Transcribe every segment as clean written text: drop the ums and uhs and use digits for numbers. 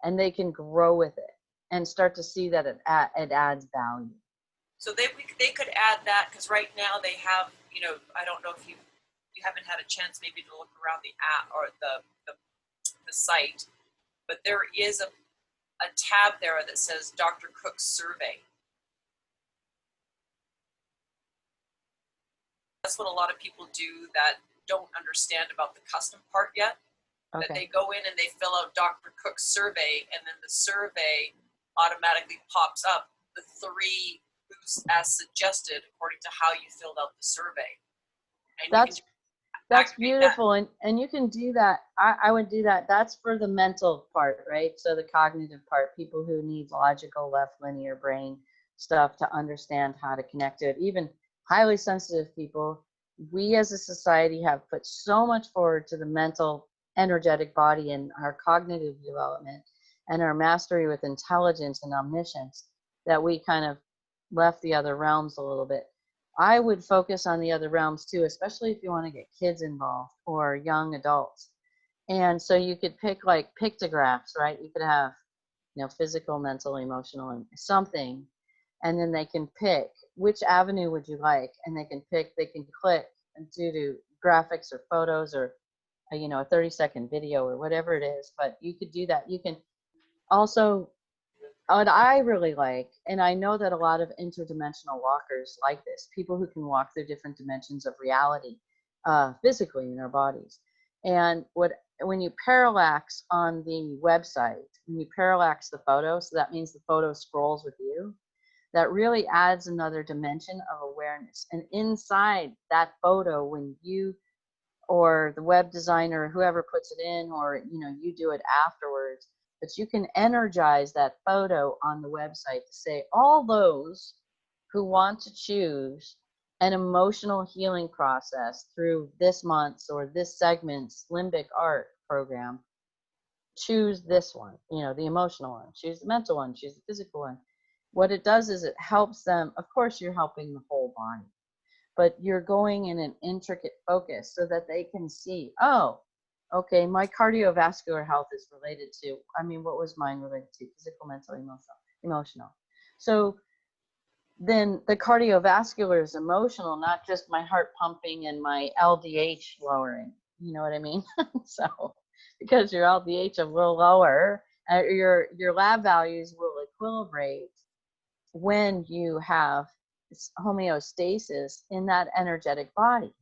and they can grow with it and start to see that it adds value. So they could add that, because right now they have, you know, I don't know if you haven't had a chance maybe to look around the app or the site, but there is a tab there that says Dr. Cook's survey. That's what a lot of people do that don't understand about the custom part yet. Okay. That they go in and they fill out Dr. Cook's survey, and then the survey automatically pops up the 3 boosts as suggested according to how you filled out the survey. And that's beautiful. That. And you can do that. I would do that. That's for the mental part, right? So the cognitive part, people who need logical left linear brain stuff to understand how to connect to it. Even highly sensitive people, we as a society have put so much forward to the mental, energetic body and our cognitive development and our mastery with intelligence and omniscience that we kind of left the other realms a little bit. I would focus on the other realms too, especially if you want to get kids involved or young adults. And so you could pick like pictographs, right? You could have, you know, physical, mental, emotional, and something. And then they can pick which avenue would you like, and they can click and do graphics or photos or, you know, a 30-second video or whatever it is. But you could do that. You can also, what I really like, and I know that a lot of interdimensional walkers like this, people who can walk through different dimensions of reality physically in their bodies. And when you parallax on the website, when you parallax the photo, so that means the photo scrolls with you, that really adds another dimension of awareness. And inside that photo, when you or the web designer or whoever puts it in, or you know, you do it afterwards, but you can energize that photo on the website to say, all those who want to choose an emotional healing process through this month's or this segment's Limbic Arc program, choose this one, you know, the emotional one, choose the mental one, choose the physical one. What it does is it helps them, of course you're helping the whole body, but you're going in an intricate focus so that they can see, oh, okay, my cardiovascular health is related to, I mean, what was mine related to? Physical, mental, emotional. So then the cardiovascular is emotional, not just my heart pumping and my LDH lowering. You know what I mean? So because your LDH will lower, your lab values will equilibrate when you have homeostasis in that energetic body.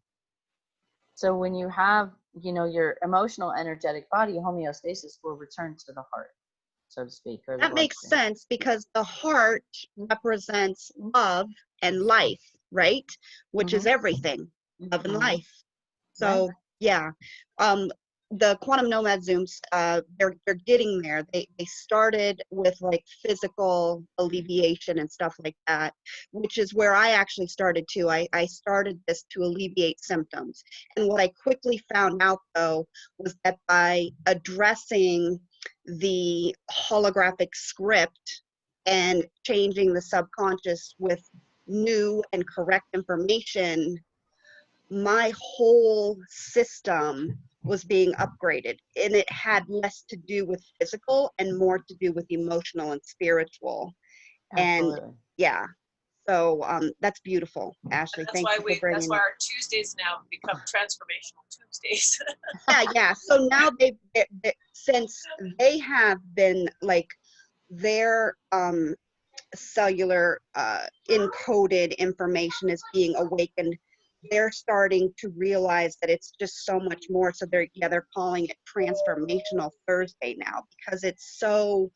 So when you have, you know, your emotional energetic body, homeostasis will return to the heart, so to speak. Or that makes sense, because the heart represents love and life, right? Which is everything, love and life. So yeah, the quantum nomad Zooms, they're getting there. They started with like physical alleviation and stuff like that, which is where I actually started too. I started this to alleviate symptoms. And what I quickly found out though was that by addressing the holographic script and changing the subconscious with new and correct information, my whole system was being upgraded, and it had less to do with physical and more to do with emotional and spiritual. Absolutely. And yeah, so that's beautiful, Ashley. Thank you for bringing that's why our Tuesdays now become transformational Tuesdays. yeah. So now since they have been like their cellular encoded information is being awakened, they're starting to realize that it's just so much more. So they're calling it Transformational Thursday now, because it's so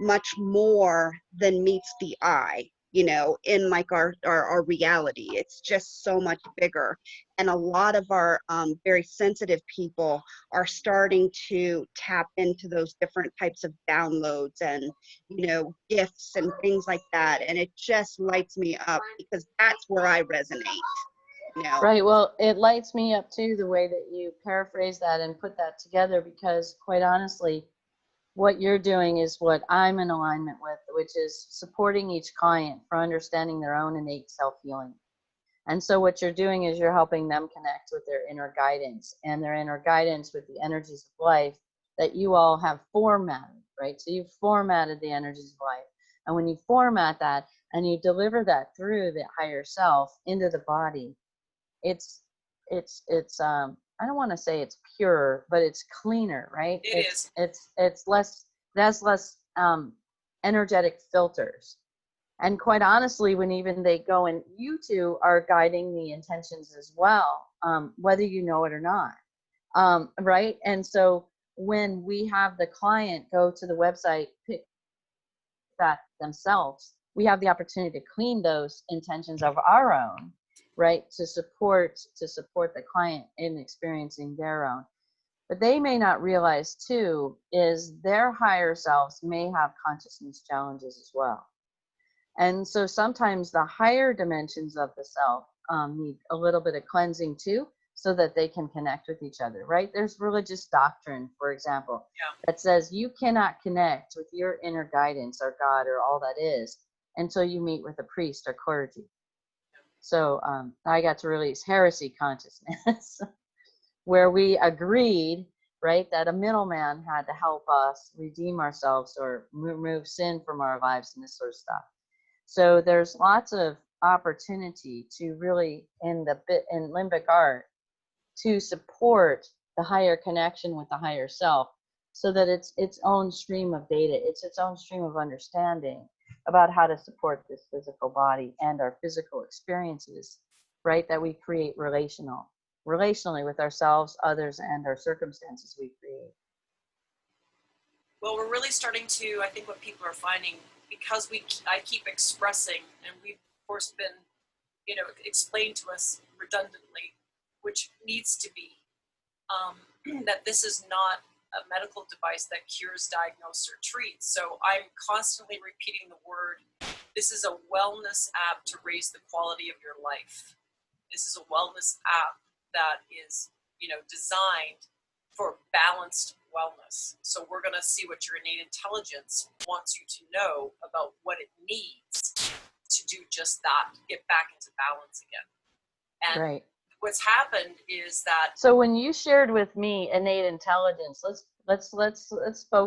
much more than meets the eye, you know, in like our reality. It's just so much bigger. And a lot of our very sensitive people are starting to tap into those different types of downloads and, you know, gifts and things like that. And it just lights me up, because that's where I resonate. No. Right. Well, it lights me up too, the way that you paraphrase that and put that together, because quite honestly, what you're doing is what I'm in alignment with, which is supporting each client for understanding their own innate self-healing. And so what you're doing is you're helping them connect with their inner guidance, and their inner guidance with the energies of life that you all have formatted, right? So you've formatted the energies of life. And when you format that and you deliver that through the higher self into the body, it's I don't want to say it's pure, but it's cleaner, right? It's less, it has less energetic filters. And quite honestly, when even they go and you two are guiding the intentions as well, whether you know it or not, right? And so when we have the client go to the website, pick that themselves, we have the opportunity to clean those intentions of our own, right? To support the client in experiencing their own. But they may not realize too is their higher selves may have consciousness challenges as well. And so sometimes the higher dimensions of the self need a little bit of cleansing too, so that they can connect with each other, right? There's religious doctrine, for example, that says you cannot connect with your inner guidance or God or all that is until you meet with a priest or clergy. So I got to release heresy consciousness, where we agreed, right, that a middleman had to help us redeem ourselves or remove sin from our lives and this sort of stuff. So there's lots of opportunity to really, in Limbic Arc, to support the higher connection with the higher self, so that it's its own stream of data, it's its own stream of understanding about how to support this physical body and our physical experiences, right, that we create relationally with ourselves, others, and our circumstances we create. Well, we're really starting to, I think what people are finding, because I keep expressing, and we've of course been, explained to us redundantly, which needs to be, that this is not a medical device that cures, diagnoses, or treats. So I'm constantly repeating the word, this is a wellness app to raise the quality of your life. This is a wellness app that is, designed for balanced wellness. So we're going to see what your innate intelligence wants you to know about what it needs to do just that, get back into balance again. And right. What's happened is that. So when you shared with me innate intelligence, let's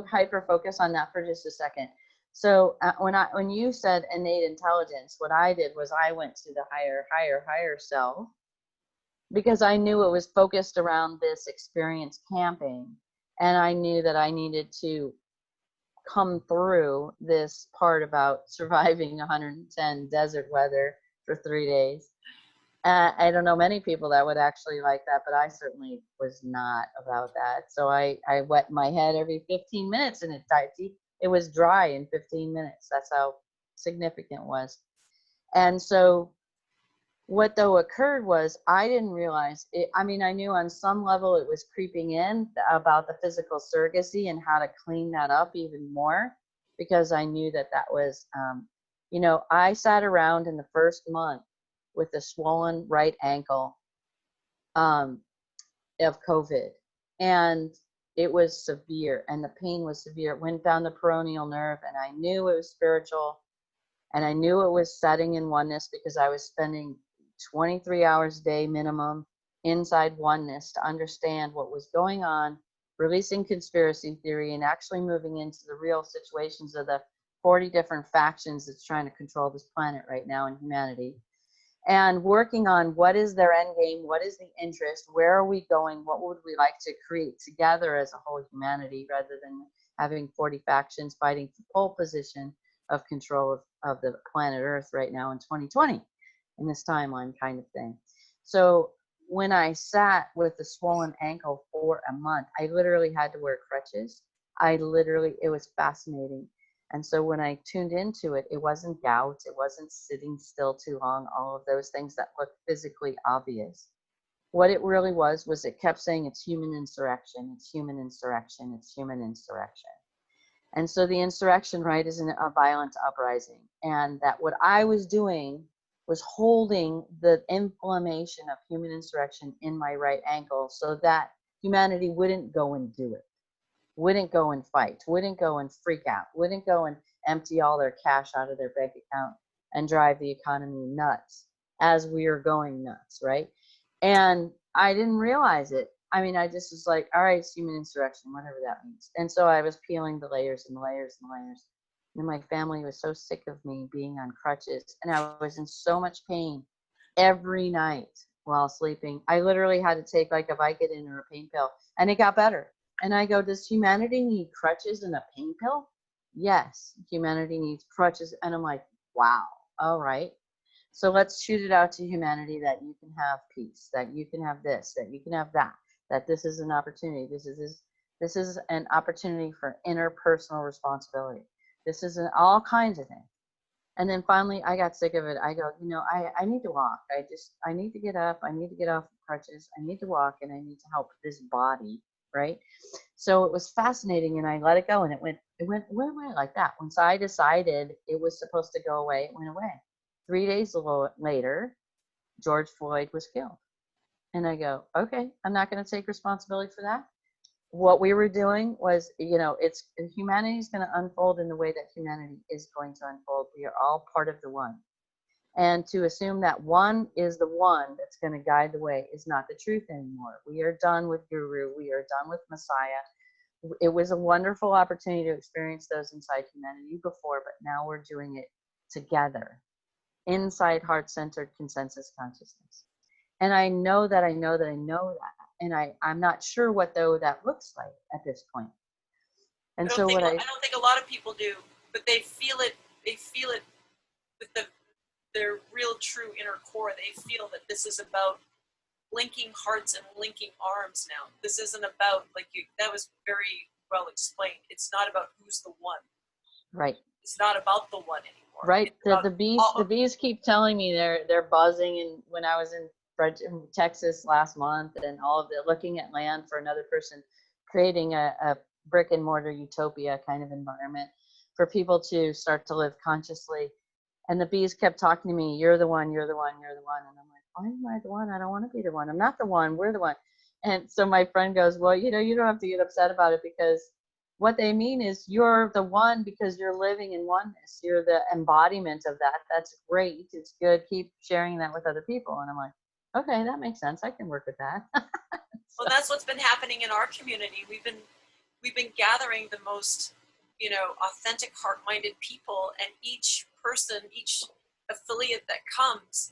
hyper focus on that for just a second. So when you said innate intelligence, what I did was I went to the higher self, because I knew it was focused around this experience camping, and I knew that I needed to come through this part about surviving 110 desert weather for 3 days. I don't know many people that would actually like that, but I certainly was not about that. So I wet my head every 15 minutes, and it was dry in 15 minutes. That's how significant it was. And so what though occurred was I didn't realize it. I mean, I knew on some level it was creeping in about the physical surrogacy and how to clean that up even more, because I knew that was, I sat around in the first month with a swollen right ankle of COVID, and it was severe, and the pain was severe. It went down the peroneal nerve, and I knew it was spiritual, and I knew it was setting in oneness, because I was spending 23 hours a day minimum inside oneness to understand what was going on, releasing conspiracy theory, and actually moving into the real situations of the 40 different factions that's trying to control this planet right now in humanity, and working on what is their end game, what is the interest, where are we going, what would we like to create together as a whole humanity, rather than having 40 factions fighting for pole position of control of the planet Earth right now in 2020, in this timeline kind of thing. So when I sat with a swollen ankle for a month, I literally had to wear crutches. It was fascinating. And so when I tuned into it, it wasn't gout, it wasn't sitting still too long, all of those things that look physically obvious. What it really was it kept saying it's human insurrection, it's human insurrection, it's human insurrection. And so the insurrection, right, is a violent uprising. And that what I was doing was holding the inflammation of human insurrection in my right ankle, so that humanity wouldn't go and do it, wouldn't go and fight, wouldn't go and freak out, wouldn't go and empty all their cash out of their bank account and drive the economy nuts as we are going nuts, right? And I didn't realize it. I mean, I just was like, all right, it's human insurrection, whatever that means. And so I was peeling the layers and layers and layers. And my family was so sick of me being on crutches. And I was in so much pain every night while sleeping. I literally had to take like a Vicodin or a pain pill, and it got better. And I go, does humanity need crutches and a pain pill? Yes, humanity needs crutches. And I'm like, wow, all right. So let's shoot it out to humanity that you can have peace, that you can have this, that you can have that, that this is an opportunity. This is an opportunity for interpersonal responsibility. This is all kinds of things. And then finally I got sick of it. I go, I need to walk. I need to get up. I need to get off the crutches. I need to walk, and I need to help this body. Right. So it was fascinating, and I let it go, and it went away like that. Once I decided it was supposed to go away, it went away. 3 days later, George Floyd was killed. And I go, okay, I'm not going to take responsibility for that. What we were doing was, humanity is going to unfold in the way that humanity is going to unfold. We are all part of the one. And to assume that one is the one that's going to guide the way is not the truth anymore. We are done with Guru. We are done with Messiah. It was a wonderful opportunity to experience those inside humanity before, but now we're doing it together. Inside heart-centered consensus consciousness. And I know that. And I'm not sure what though that looks like at this point. And I don't think a lot of people do, but they feel it with their real true inner core. They feel that this is about linking hearts and linking arms now. This isn't about, that was very well explained. It's not about who's the one. Right. It's not about the one anymore. Right. The bees keep telling me they're buzzing. And when I was in Texas last month, and all of the looking at land for another person, creating a brick and mortar utopia kind of environment for people to start to live consciously. And the bees kept talking to me, you're the one, you're the one, you're the one. And I'm like, why am I the one? I don't want to be the one. I'm not the one. We're the one. And so my friend goes, well, you don't have to get upset about it, because what they mean is you're the one because you're living in oneness. You're the embodiment of that. That's great. It's good. Keep sharing that with other people. And I'm like, okay, that makes sense. I can work with that. Well, that's what's been happening in our community. We've been gathering the most, authentic, heart-minded people, and each person, each affiliate that comes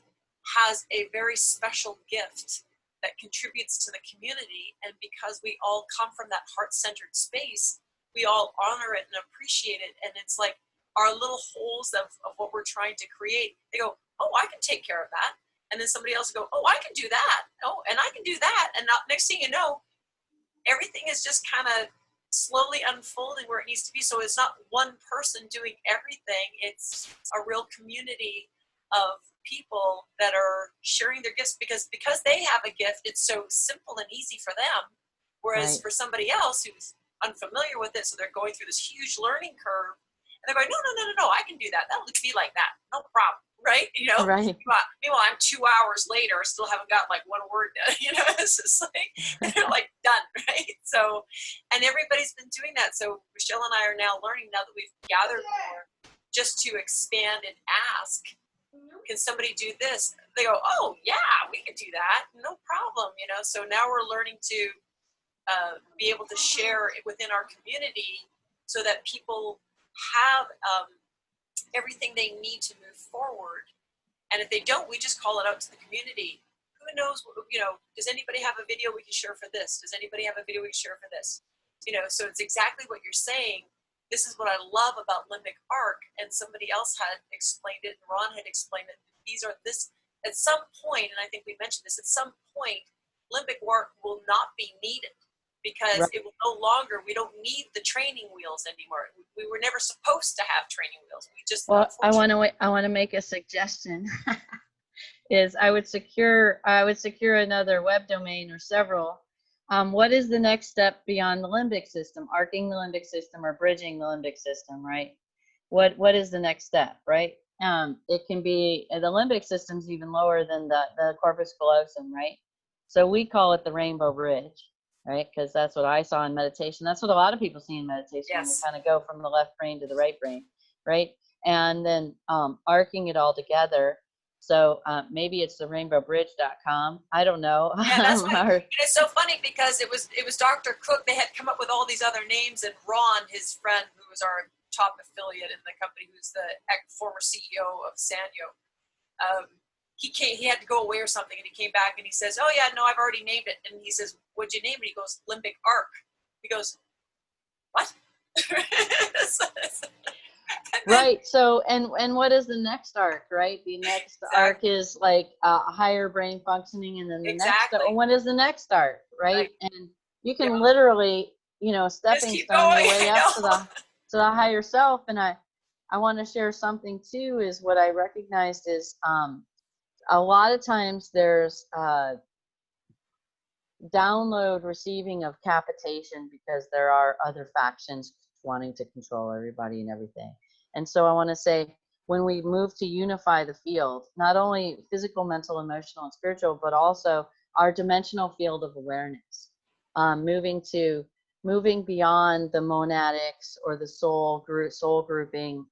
has a very special gift that contributes to the community. And because we all come from that heart-centered space, we all honor it and appreciate it. And it's like our little holes of what we're trying to create. They go, oh, I can take care of that. And then somebody else will go, oh, I can do that. Oh, and I can do that. And next thing you know, everything is just kind of slowly unfolding where it needs to be. So it's not one person doing everything. It's a real community of people that are sharing their gifts because they have a gift. It's so simple and easy for them. Whereas for somebody else who's unfamiliar with it, so they're going through this huge learning curve, and they're going, no, I can do that. That'll be like that. No problem. Right? Right. Meanwhile, I'm 2 hours later, still haven't got like one word done. It's just like, they're like done, right? So, and everybody's been doing that. So Michelle and I are now learning, now that we've gathered more, just to expand and ask, can somebody do this? They go, oh yeah, we can do that. No problem. So now we're learning to be able to share it within our community so that people have everything they need to move forward. And if they don't, we just call it out to the community. Who knows, does anybody have a video we can share for this? Does anybody have a video we can share for this? So it's exactly what you're saying. This is what I love about Limbic Arc, and somebody else had explained it, and Ron had explained it. At some point, and I think we mentioned this, at some point, Limbic Arc will not be needed. Because it will no longer, we don't need the training wheels anymore. We were never supposed to have training wheels. We just, I want to make a suggestion. Is I would secure another web domain or several. What is the next step beyond the limbic system? Arcing the limbic system or bridging the limbic system, right? What is the next step, right? It can be, the limbic system's even lower than the corpus callosum, right? So we call it the rainbow bridge. Right, because that's what I saw in meditation. That's what a lot of people see in meditation. Yes. They kind of go from the left brain to the right brain, right? And then arcing it all together So maybe it's the rainbowbridge.com. I don't know. Yeah, that's right. And it's so funny because it was Dr. Cook. They had come up with all these other names, and Ron, his friend, who was our top affiliate in the company, who's the former CEO of Sanyo, he had to go away or something, and he came back and he says, "Oh yeah, no, I've already named it." And he says, "What'd you name it?" He goes, "Limbic Arc." He goes, "What?" Right. So, and what is the next arc, right? The next arc is like higher brain functioning, and then the next, what is the next arc, right? And you can literally, stepping stone your way up to the higher self. And I want to share something too. Is what I recognized is a lot of times there's download receiving of capitation because there are other factions wanting to control everybody and everything. And so I want to say, when we move to unify the field, not only physical, mental, emotional, and spiritual, but also our dimensional field of awareness, moving beyond the monadics or the soul grouping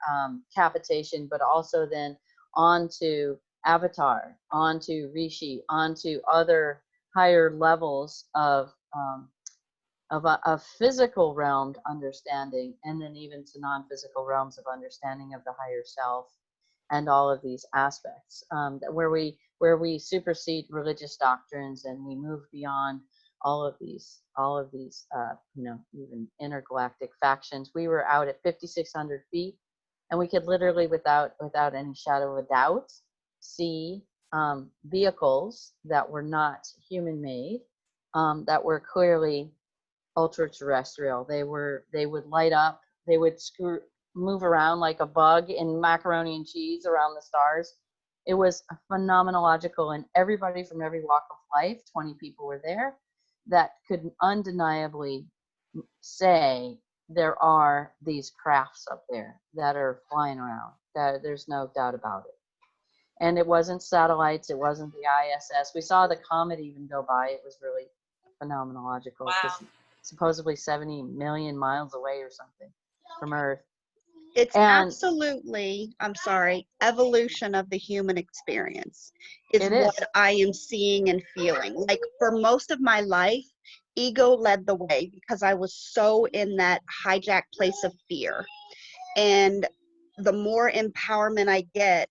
capitation, but also then onto avatar, onto rishi, onto other higher levels of a physical realm understanding, and then even to non-physical realms of understanding of the higher self, and all of these aspects, where we supersede religious doctrines, and we move beyond all of these even intergalactic factions. We were out at 5,600 feet, and we could literally, without any shadow of a doubt, see vehicles that were not human made, that were clearly ultra terrestrial. They would light up, they would move around like a bug in macaroni and cheese around the stars. It was phenomenological, and everybody from every walk of life, 20 people were there, that could undeniably say there are these crafts up there that are flying around. That there's no doubt about it. And it wasn't satellites, it wasn't the ISS. We saw the comet even go by. It was really phenomenological. Wow. Supposedly 70 million miles away or something from Earth. It's absolutely, I'm sorry, evolution of the human experience is what I am seeing and feeling. Like, for most of my life, ego led the way because I was so in that hijacked place of fear. And the more empowerment I get,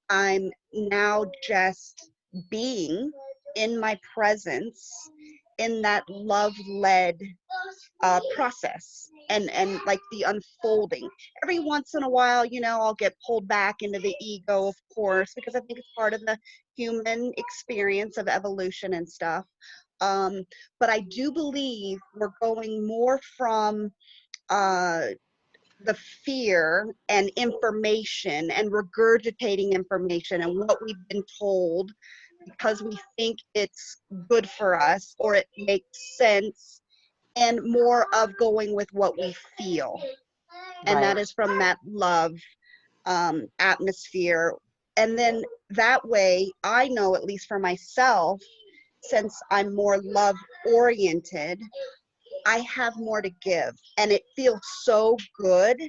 I'm now just being in my presence in that love-led process, and like the unfolding. Every once in a while, I'll get pulled back into the ego, of course, because I think it's part of the human experience of evolution and stuff. But I do believe we're going more from the fear and information and regurgitating information and what we've been told because we think it's good for us or it makes sense, and more of going with what we feel. And that is from that love atmosphere. And then that way, I know, at least for myself, since I'm more love oriented, I have more to give. And it feels so good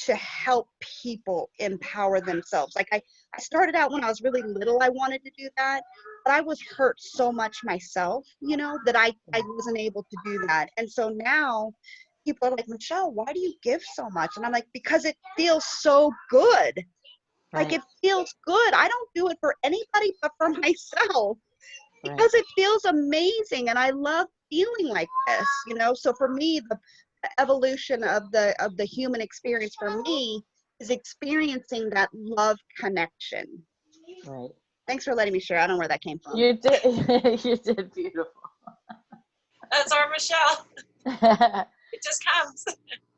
to help people empower themselves. Like I started out when I was really little, I wanted to do that, but I was hurt so much myself, that I wasn't able to do that. And so now people are like, Michelle, why do you give so much? And I'm like, because it feels so good. Like, it feels good. I don't do it for anybody but for myself because it feels amazing. And I love feeling like this, so for me, the evolution of the human experience for me is experiencing that love connection. Right. Thanks for letting me share. I don't know where that came from. You did. You did beautiful. That's our Michelle. It just comes.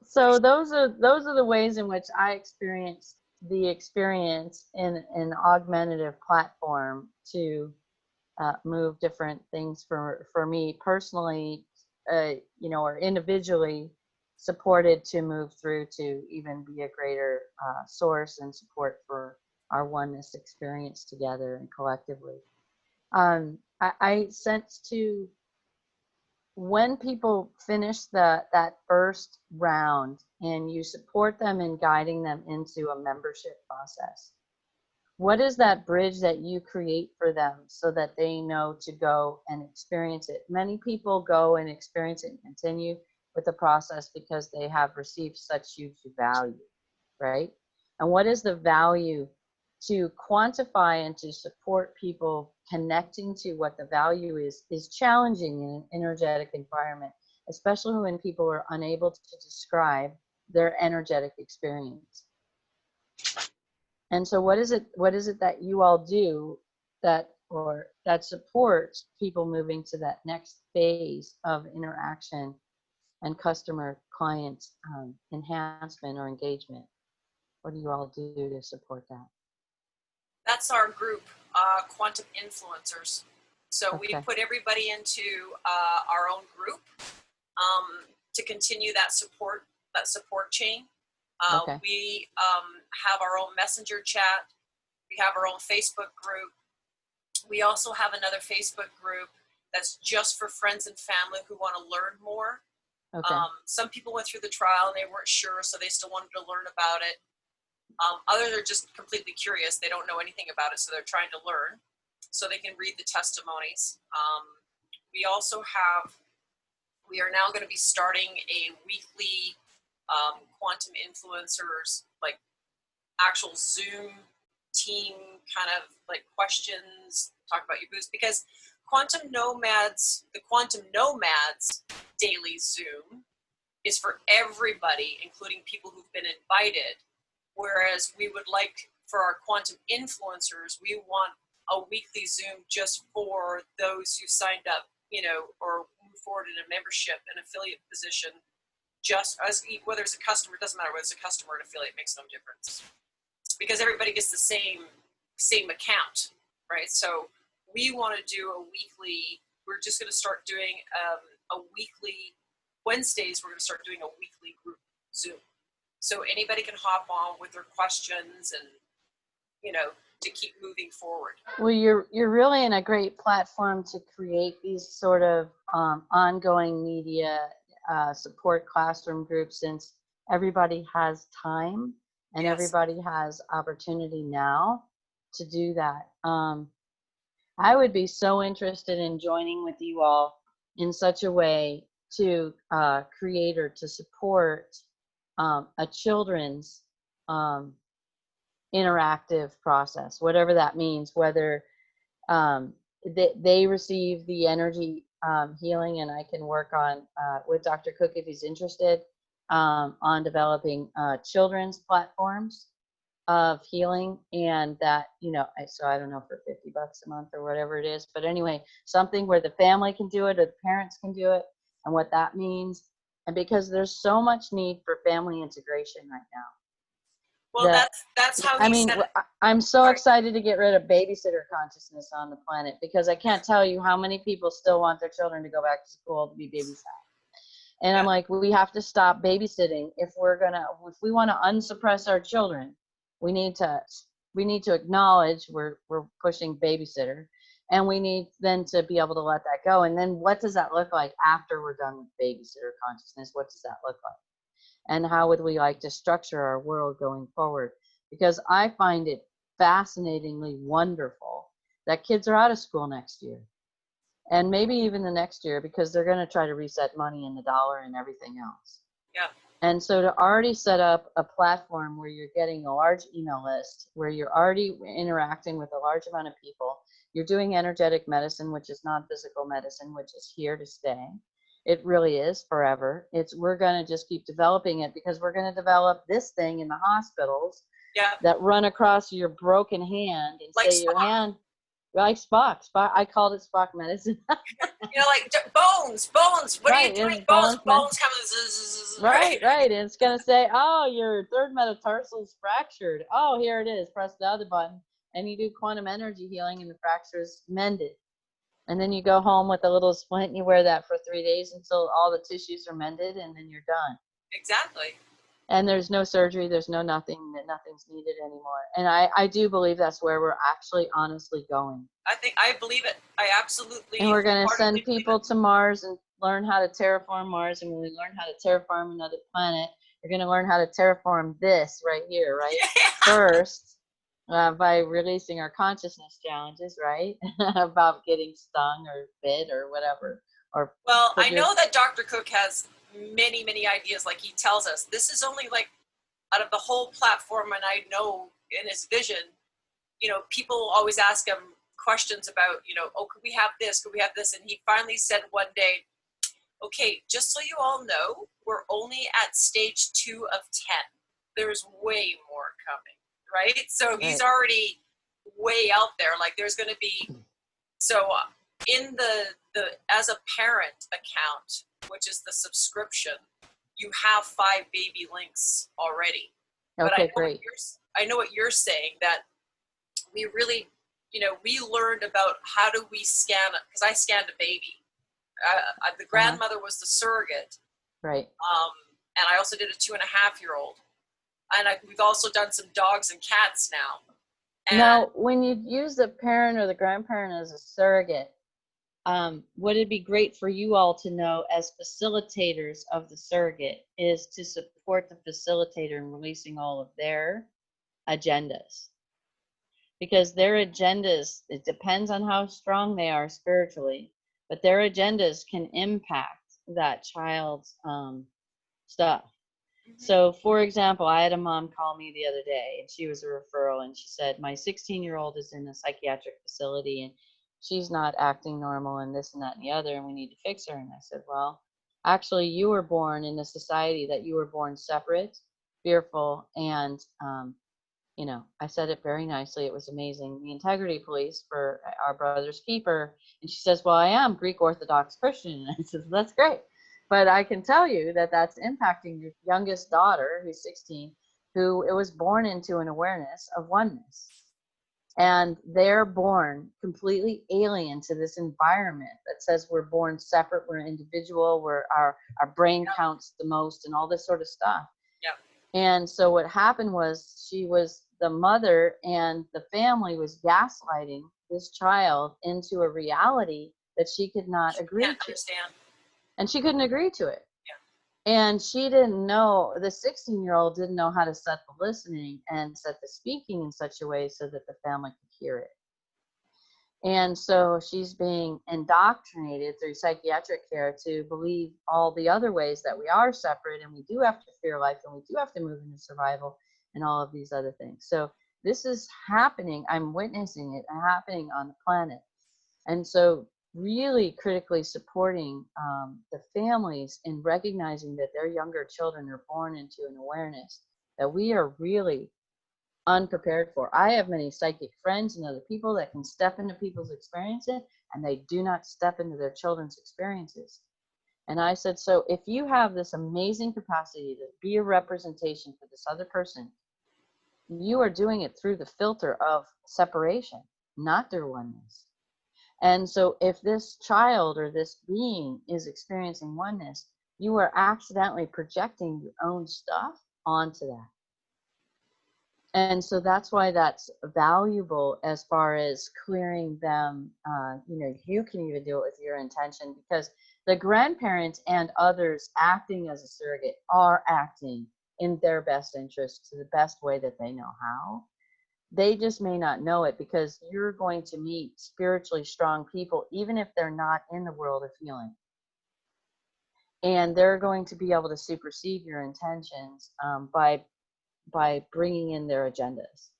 So those are the ways in which I experienced the experience in an augmentative platform to move different things for me personally, or individually supported to move through to even be a greater source and support for our oneness experience together and collectively. I sense too, when people finish that first round and you support them in guiding them into a membership process, what is that bridge that you create for them so that they know to go and experience it? Many people go and experience it and continue with the process because they have received such huge value, right? And what is the value to quantify and to support people connecting to what the value is challenging in an energetic environment, especially when people are unable to describe their energetic experience. And so what is it that you all do that supports people moving to that next phase of interaction and customer client enhancement or engagement? What do you all do to support that? That's our group, Quantum Influencers. So Okay. we put everybody into our own group to continue that support chain. Okay. We have our own messenger chat. We have our own Facebook group. We also have another Facebook group that's just for friends and family who want to learn more. Okay. Some people went through the trial and they weren't sure, so they still wanted to learn about it. Others are just completely curious. They don't know anything about it, so they're trying to learn so they can read the testimonies. We are now going to be starting a weekly Quantum Influencers, like actual Zoom team kind of like questions, talk about your boost, because the Quantum Nomads daily Zoom is for everybody, including people who've been invited. Whereas we would like for our Quantum Influencers, we want a weekly Zoom just for those who signed up, or move forward in a membership and affiliate position, just as whether it's a customer, it doesn't matter whether it's a customer or an affiliate, makes no difference. Because everybody gets the same account, right? So we want to do a weekly, we're just going to start doing a weekly, Wednesdays, we're going to start doing a weekly group Zoom. So anybody can hop on with their questions and, to keep moving forward. Well, you're really in a great platform to create these sort of ongoing media support classroom groups, since everybody has time and Yes. everybody has opportunity now to do that. I would be so interested in joining with you all in such a way to create or to support a children's interactive process, whatever that means, whether they receive the energy healing, and I can work on with Dr. Cook if he's interested on developing children's platforms of healing, and that, so I don't know, for $50 a month or whatever it is, but anyway, something where the family can do it or the parents can do it, and what that means. And because there's so much need for family integration right now. Well, that's how he said it. I'm so excited to get rid of babysitter consciousness on the planet, because I can't tell you how many people still want their children to go back to school to be babysat. And I'm like, we have to stop babysitting if we want to unsuppress our children. We need to acknowledge we're pushing babysitter, and we need then to be able to let that go. And then what does that look like after we're done with babysitter consciousness? What does that look like? And how would we like to structure our world going forward? Because I find it fascinatingly wonderful that kids are out of school next year, and maybe even the next year, because they're going to try to reset money and the dollar and everything else. Yeah. And so to already set up a platform where you're getting a large email list, where you're already interacting with a large amount of people, you're doing energetic medicine, which is non-physical medicine, which is here to stay. It really is forever. We're going to just keep developing it, because we're going to develop this thing in the hospitals that run across your broken hand and like say Spock. Your hand, like Spock. I called it Spock medicine. Like bones. What are you doing? Bones coming. Right. And it's going to say, oh, your third metatarsal is fractured. Oh, here it is. Press the other button, and you do quantum energy healing, and the fracture is mended. And then you go home with a little splint, and you wear that for 3 days until all the tissues are mended, and then you're done. Exactly. And there's no surgery, there's no nothing, that nothing's needed anymore. And I do believe that's where we're actually honestly going. I believe it. I absolutely. And we're going to send people to Mars and learn how to terraform Mars. And when we learn how to terraform another planet, you're going to learn how to terraform this right here, right? First. by releasing our consciousness challenges, right? About getting stung or bit or whatever. Or well, I know that Dr. Cook has many, many ideas. Like he tells us, this is only like out of the whole platform, and I know in his vision, you know, people always ask him questions about, you know, oh, could we have this? Could we have this? And he finally said one day, okay, just so you all know, we're only at stage 2 of 10. There's way more coming, right? So he's already way out there. Like there's going to be, so in the as a parent account, which is the subscription, you have 5 baby links already. Okay, but great. I know what you're saying, that we really, you know, we learned about how do we scan it, because I scanned a baby. The grandmother was the surrogate. Right. And I also did a 2.5-year-old. And we've also done some dogs and cats now. And now, when you use the parent or the grandparent as a surrogate, would it be great for you all to know as facilitators of the surrogate is to support the facilitator in releasing all of their agendas? Because their agendas, it depends on how strong they are spiritually, but their agendas can impact that child's stuff. So, for example, I had a mom call me the other day, and she was a referral, and she said, my 16-year-old is in a psychiatric facility, and she's not acting normal, and this and that and the other, and we need to fix her. And I said, well, actually, you were born in a society that you were born separate, fearful, and you know, I said it very nicely. It was amazing. The integrity police for our brother's keeper. And she says, well, I am Greek Orthodox Christian. And I said, that's great. But I can tell you that that's impacting your youngest daughter, who's 16, who it was born into an awareness of oneness. And they're born completely alien to this environment that says we're born separate, we're individual, our brain counts the most and all this sort of stuff. Yeah. And so what happened was the mother and the family was gaslighting this child into a reality that she could not agree to. Understand. And she couldn't agree to it. Yeah. And she didn't know, the 16-year-old didn't know how to set the listening and set the speaking in such a way so that the family could hear it. And so she's being indoctrinated through psychiatric care to believe all the other ways that we are separate and we do have to fear life and we do have to move into survival and all of these other things. So this is happening. I'm witnessing it happening on the planet. And so really critically supporting the families in recognizing that their younger children are born into an awareness that we are really unprepared for. I have many psychic friends and other people that can step into people's experiences, and they do not step into their children's experiences. And I said, so if you have this amazing capacity to be a representation for this other person, you are doing it through the filter of separation, not through oneness. And so if this child or this being is experiencing oneness, you are accidentally projecting your own stuff onto that. And so that's why that's valuable as far as clearing them. You can even do it with your intention, because the grandparents and others acting as a surrogate are acting in their best interest to the best way that they know how. They just may not know it, because you're going to meet spiritually strong people, even if they're not in the world of healing. And they're going to be able to supersede your intentions by bringing in their agendas.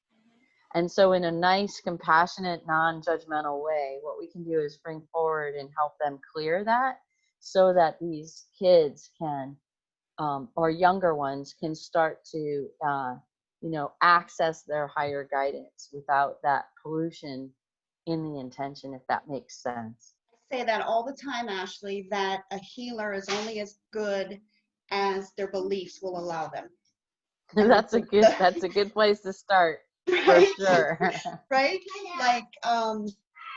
And so in a nice, compassionate, non-judgmental way, what we can do is bring forward and help them clear that, so that these kids can, or younger ones can start to, access their higher guidance without that pollution in the intention, if that makes sense. I say that all the time, Ashley, that a healer is only as good as their beliefs will allow them. That's a good place to start, right? For sure. Right? Like,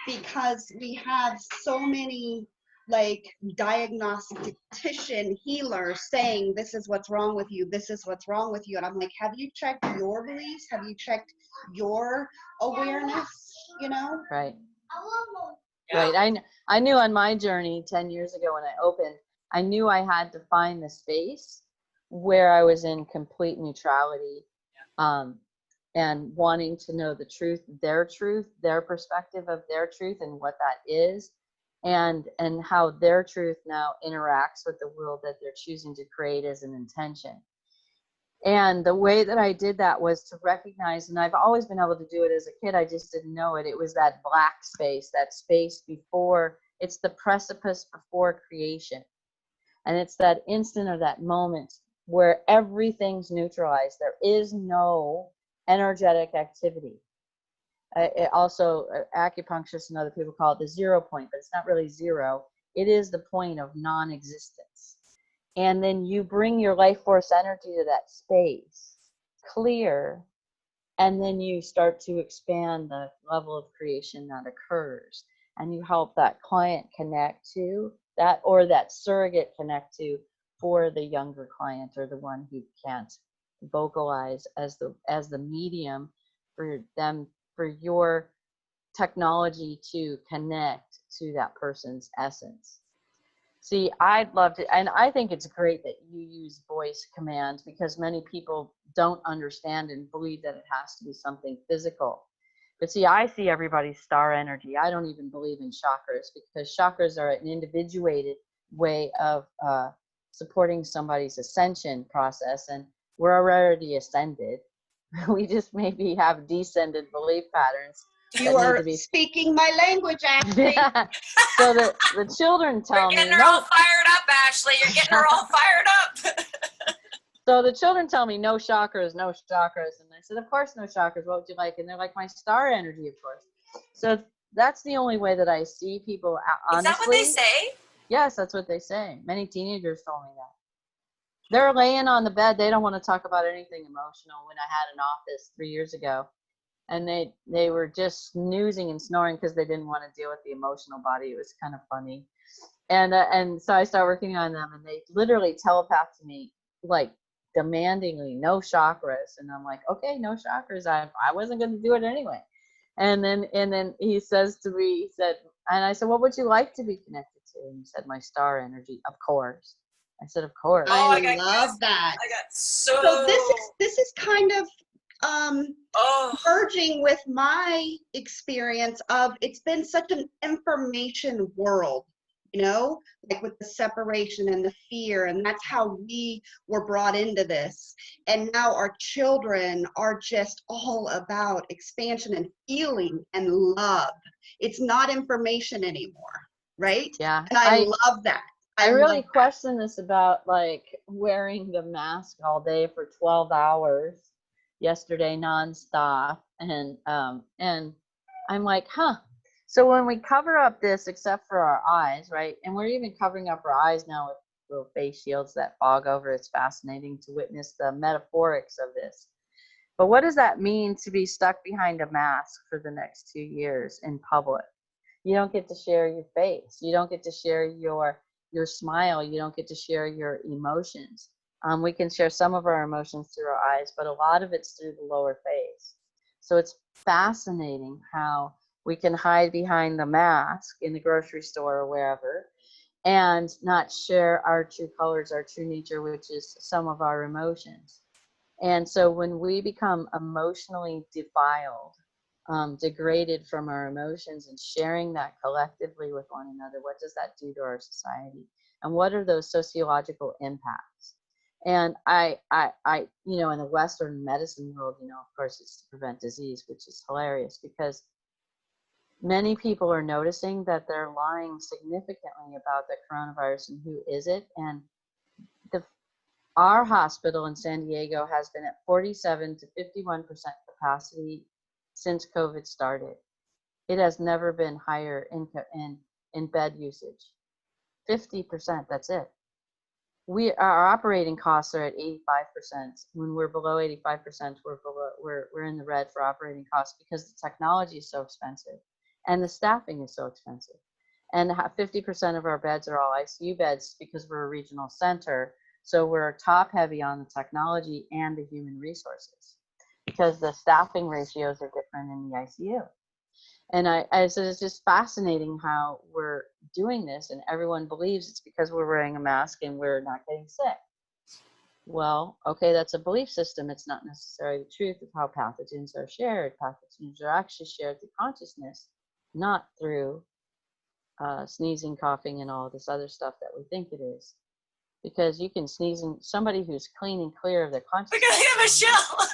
because we have so many like diagnostician healers saying, this is what's wrong with you, this is what's wrong with you. And I'm like, have you checked your beliefs? Have you checked your awareness? Right. Right. I knew on my journey 10 years ago when I opened, I knew I had to find the space where I was in complete neutrality, and wanting to know the truth, their perspective of their truth and what that is, and how their truth now interacts with the world that they're choosing to create as an intention. And the way that I did that was to recognize, and I've always been able to do it as a kid, I just didn't know it. It was that black space, that space before, it's the precipice before creation. And it's that instant or that moment where everything's neutralized. There is no energetic activity. It also, acupuncturists and other people call it the 0 point, but it's not really zero. It is the point of non-existence. And then you bring your life force energy to that space, clear, and then you start to expand the level of creation that occurs. And you help that client connect to that, or that surrogate connect to, for the younger client, or the one who can't vocalize as the medium for them, for your technology to connect to that person's essence. See, I'd love to, and I think it's great that you use voice commands, because many people don't understand and believe that it has to be something physical. But see, I see everybody's star energy. I don't even believe in chakras, because chakras are an individuated way of supporting somebody's ascension process, and we're already ascended. We just maybe have descended belief patterns. You are speaking my language, Ashley. Yeah. So the children tell me. You're getting her all fired up, Ashley. You're getting her all fired up. So the children tell me no chakras, no chakras. And I said, of course, no chakras. What would you like? And they're like, my star energy, of course. So that's the only way that I see people, honestly. Is that what they say? Yes, that's what they say. Many teenagers told me that. They're laying on the bed. They don't want to talk about anything emotional. When I had an office 3 years ago, and they were just snoozing and snoring because they didn't want to deal with the emotional body. It was kind of funny. And so I started working on them, and they literally telepath to me, like, demandingly, no chakras. And I'm like, okay, no chakras. I wasn't going to do it anyway. And then he says to me, he said, and I said, what would you like to be connected to? And he said, my star energy, of course. I said, of course. I love that. I got so this is kind of merging with my experience of, it's been such an information world, you know, like with the separation and the fear, and that's how we were brought into this. And now our children are just all about expansion and healing and love. It's not information anymore, right? Yeah. And I love that. I really question this about, like, wearing the mask all day for 12 hours yesterday nonstop, and I'm like, so when we cover up this, except for our eyes, right, and we're even covering up our eyes now with little face shields that fog over, it's fascinating to witness the metaphorics of this. But what does that mean to be stuck behind a mask for the next 2 years in public? You don't get to share your face, you don't get to share your smile, you don't get to share your emotions. We can share some of our emotions through our eyes, but a lot of it's through the lower face. So it's fascinating how we can hide behind the mask in the grocery store or wherever and not share our true colors, our true nature, which is some of our emotions. And so when we become emotionally defiled, degraded from our emotions, and sharing that collectively with one another, what does that do to our society? And what are those sociological impacts? And I, you know, in the Western medicine world, you know, of course, it's to prevent disease, which is hilarious, because many people are noticing that they're lying significantly about the coronavirus and who is it. And our hospital in San Diego has been at 47 to 51% capacity since COVID started. It has never been higher in bed usage. 50%, that's it. Our operating costs are at 85%. When we're below 85%, we're in the red for operating costs, because the technology is so expensive and the staffing is so expensive. And 50% of our beds are all ICU beds, because we're a regional center. So we're top heavy on the technology and the human resources, because the staffing ratios are different in the ICU. And I said, it's just fascinating how we're doing this, and everyone believes it's because we're wearing a mask and we're not getting sick. Well, okay, that's a belief system. It's not necessarily the truth of how pathogens are shared. Pathogens are actually shared through consciousness, not through sneezing, coughing, and all this other stuff that we think it is. Because you can sneeze in somebody who's clean and clear of their consciousness. Look at Michelle.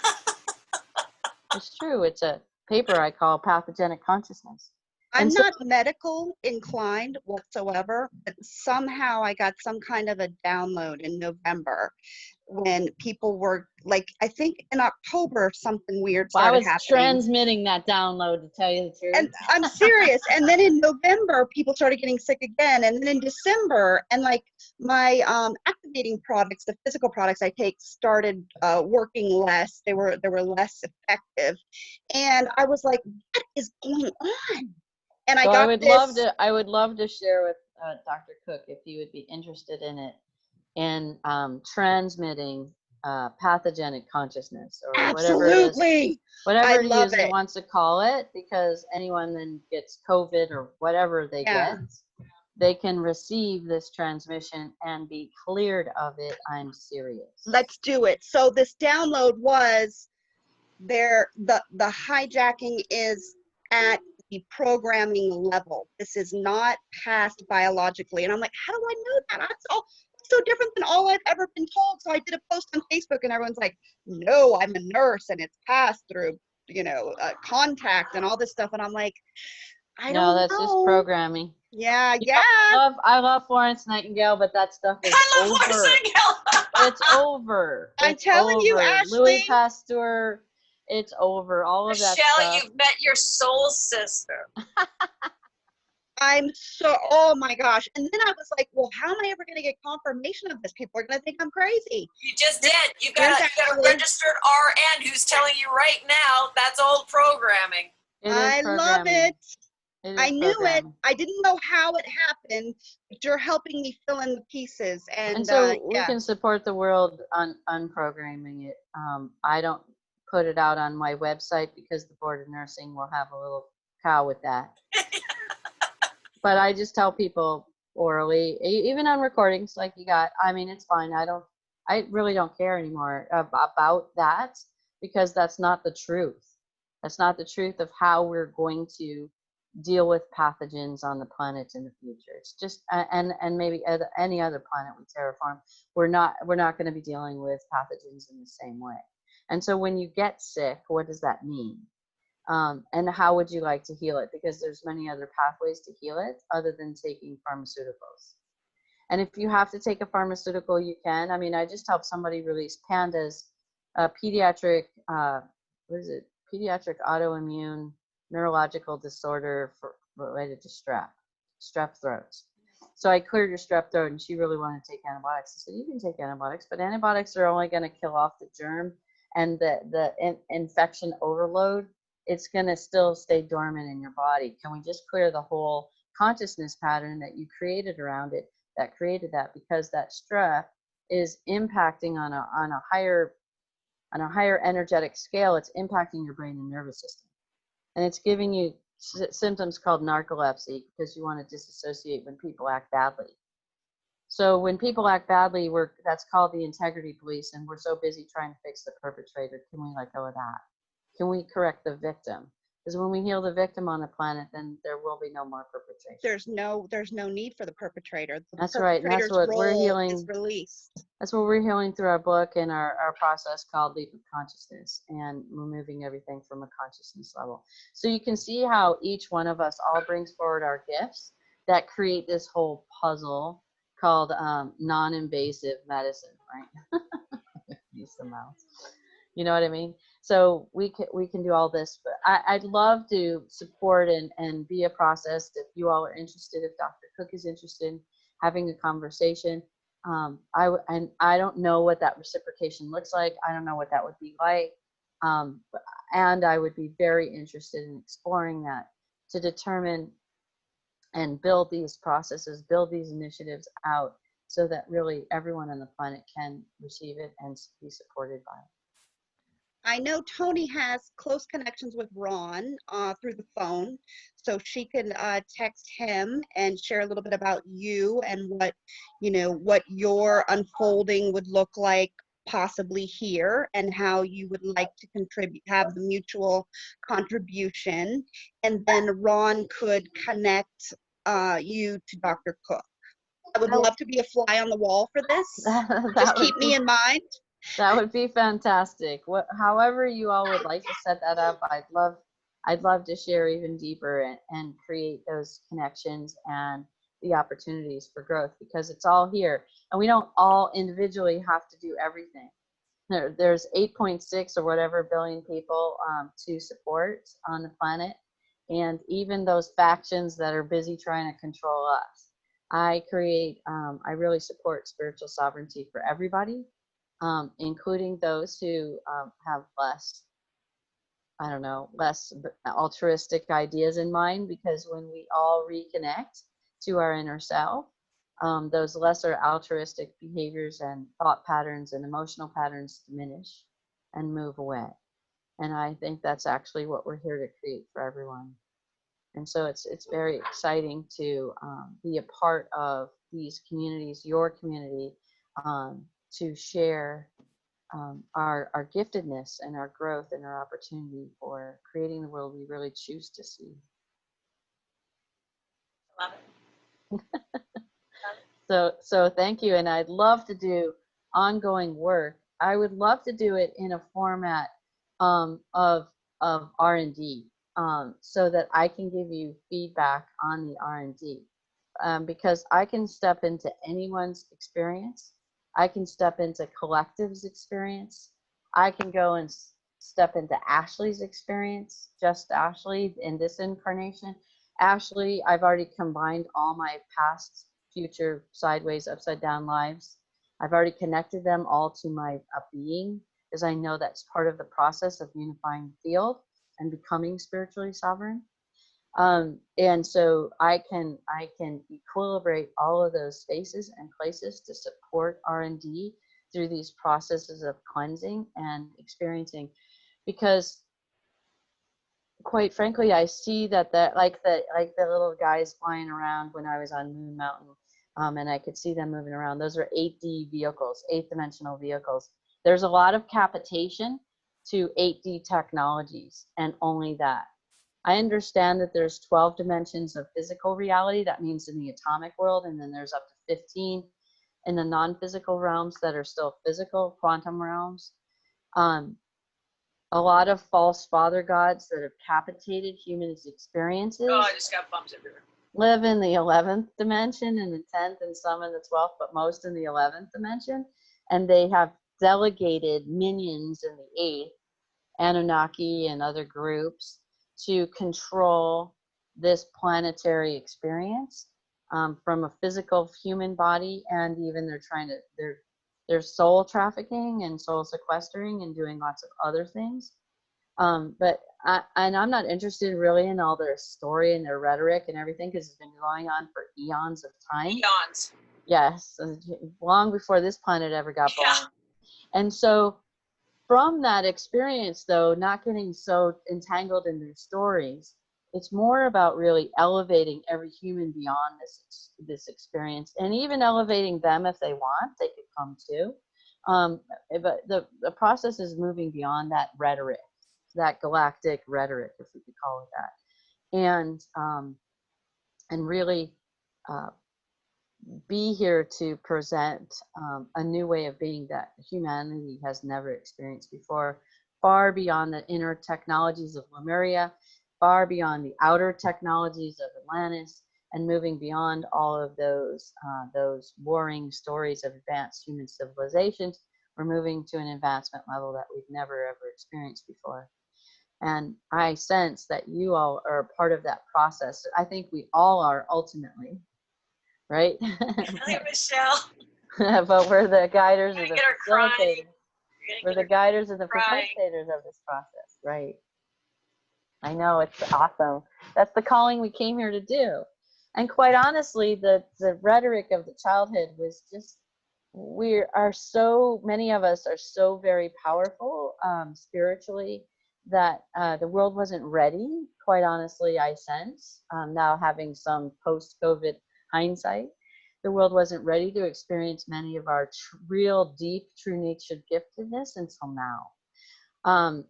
It's true. It's a paper I call pathogenic consciousness. I'm not medical inclined whatsoever, but somehow I got some kind of a download in November when people were like, I think in October something weird started happening. I was transmitting that download, to tell you the truth. And I'm serious. And then in November, people started getting sick again. And then in December, and like my activating products, the physical products I take, started working less. They were less effective. And I was like, what is going on? And so I would love to share with Dr. Cook, if he would be interested in it, in transmitting pathogenic consciousness, or absolutely whatever it is he wants to call it, because anyone then gets COVID or whatever they get, they can receive this transmission and be cleared of it. I'm serious. Let's do it. So this download was there, the hijacking is at the programming level. This is not passed biologically. And I'm like, how do I know that? That's all so different than all I've ever been told. So I did a post on Facebook and everyone's like, no, I'm a nurse and it's passed through, contact and all this stuff. And I'm like, I don't know. No, that's just programming. Yeah. I love Florence Nightingale, but that stuff is over. It's over. I'm telling you, Ashley. Louis Pasteur. It's over. All of that stuff. Michelle, you've met your soul sister. I'm so, oh my gosh. And then I was like, well, how am I ever going to get confirmation of this? People are going to think I'm crazy. You just did. You got a registered RN who's telling you right now that's old programming. I love it. I knew it. I didn't know how it happened, but you're helping me fill in the pieces. And so we can support the world on unprogramming it. I don't put it out on my website because the Board of Nursing will have a little cow with that. But I just tell people orally, even on recordings like you got. I mean, it's fine. I really don't care anymore about that, because that's not the truth. That's not the truth of how we're going to deal with pathogens on the planet in the future. It's just, and maybe any other planet we terraform, we're not going to be dealing with pathogens in the same way. And so when you get sick, what does that mean? And how would you like to heal it? Because there's many other pathways to heal it other than taking pharmaceuticals. And if you have to take a pharmaceutical, you can. I mean, I just helped somebody release Pandas, pediatric, pediatric autoimmune neurological disorder related to strep throats. So I cleared her strep throat, and she really wanted to take antibiotics. I said, you can take antibiotics, but antibiotics are only going to kill off the germ, and the infection overload, it's going to still stay dormant in your body. Can we just clear the whole consciousness pattern that you created around it that created that? Because that strep is impacting on a higher energetic scale. It's impacting your brain and nervous system, and it's giving you symptoms called narcolepsy, because you want to disassociate when people act badly. So when people act badly, that's called the integrity police, and we're so busy trying to fix the perpetrator. Can we let go of that? Can we correct the victim? Because when we heal the victim on the planet, then there will be no more perpetration. There's no need for the perpetrator. That's right. And that's what we're healing. Is released. That's what we're healing through our book and our process called Leap of Consciousness, and removing everything from a consciousness level. So you can see how each one of us all brings forward our gifts that create this whole puzzle called non-invasive medicine, right? Use the mouth. You know what I mean? So we can do all this, but I'd love to support and be a process. If you all are interested, if Dr. Cook is interested in having a conversation, I don't know what that reciprocation looks like. I don't know what that would be like, and I would be very interested in exploring that to determine and build these processes, build these initiatives out, so that really everyone on the planet can receive it and be supported by it. I know Toni has close connections with Ron through the phone, so she can text him and share a little bit about you and what your unfolding would look like possibly here and how you would like to contribute, have the mutual contribution. And then Ron could connect you to Dr. Cook. I would love to be a fly on the wall for this. Just keep me in mind. That would be fantastic. However you all would like to set that up, I'd love to share even deeper and create those connections and the opportunities for growth, because it's all here, and we don't all individually have to do everything. There's 8.6 or whatever billion people to support on the planet, and even those factions that are busy trying to control us. I really support spiritual sovereignty for everybody, including those who have less altruistic ideas in mind, because when we all reconnect to our inner self, those lesser altruistic behaviors and thought patterns and emotional patterns diminish and move away. And I think that's actually what we're here to create for everyone. And so it's very exciting to be a part of these communities, your community, to share our giftedness and our growth and our opportunity for creating the world we really choose to see. Love it. So thank you. And I'd love to do ongoing work. I would love to do it in a format of R&D, so that I can give you feedback on the R&D, because I can step into anyone's experience. I can step into collective's experience. I can go and step into Ashley's experience, just Ashley in this incarnation. Ashley, I've already combined all my past, future, sideways, upside down lives. I've already connected them all to my being, because I know that's part of the process of unifying the field and becoming spiritually sovereign. And so I can equilibrate all of those spaces and places to support R&D through these processes of cleansing and experiencing, because quite frankly, I see that like the little guys flying around when I was on Moon Mountain, and I could see them moving around. Those are 8D vehicles, 8th-dimensional vehicles. There's a lot of capitation to 8D technologies, and only that. I understand that there's 12 dimensions of physical reality. That means in the atomic world, and then there's up to 15 in the non-physical realms that are still physical, quantum realms. A lot of false father gods that have capitated humans' experiences. Oh, I just got bumps everywhere. Live in the 11th dimension and the 10th and some in the 12th, but most in the 11th dimension. And they have delegated minions in the 8th, Anunnaki and other groups, to control this planetary experience, from a physical human body, and even they're soul trafficking and soul sequestering and doing lots of other things. But I'm not interested really in all their story and their rhetoric and everything, because it's been going on for eons of time. Eons. Yes, long before this planet ever got born. Yeah. And so from that experience, though, not getting so entangled in their stories, it's more about really elevating every human beyond this experience, and even elevating them if they want, they could come too. But the process is moving beyond that rhetoric, that galactic rhetoric, if we could call it that, and really be here to present a new way of being that humanity has never experienced before, far beyond the inner technologies of Lemuria, far beyond the outer technologies of Atlantis, and moving beyond all of those warring stories of advanced human civilizations. We're moving to an advancement level that we've never ever experienced before. And I sense that you all are a part of that process. I think we all are ultimately, right? Hi, Michelle. But we're the guiders You're or gonna the get her crying. facilitators. We're the guiders and the crying. facilitators of this process, right? I know, it's awesome. That's the calling we came here to do. And quite honestly, the rhetoric of the childhood was just, so many of us are so very powerful spiritually, that the world wasn't ready, quite honestly, I sense, now having some post-COVID hindsight, the world wasn't ready to experience many of our real deep true nature giftedness until now.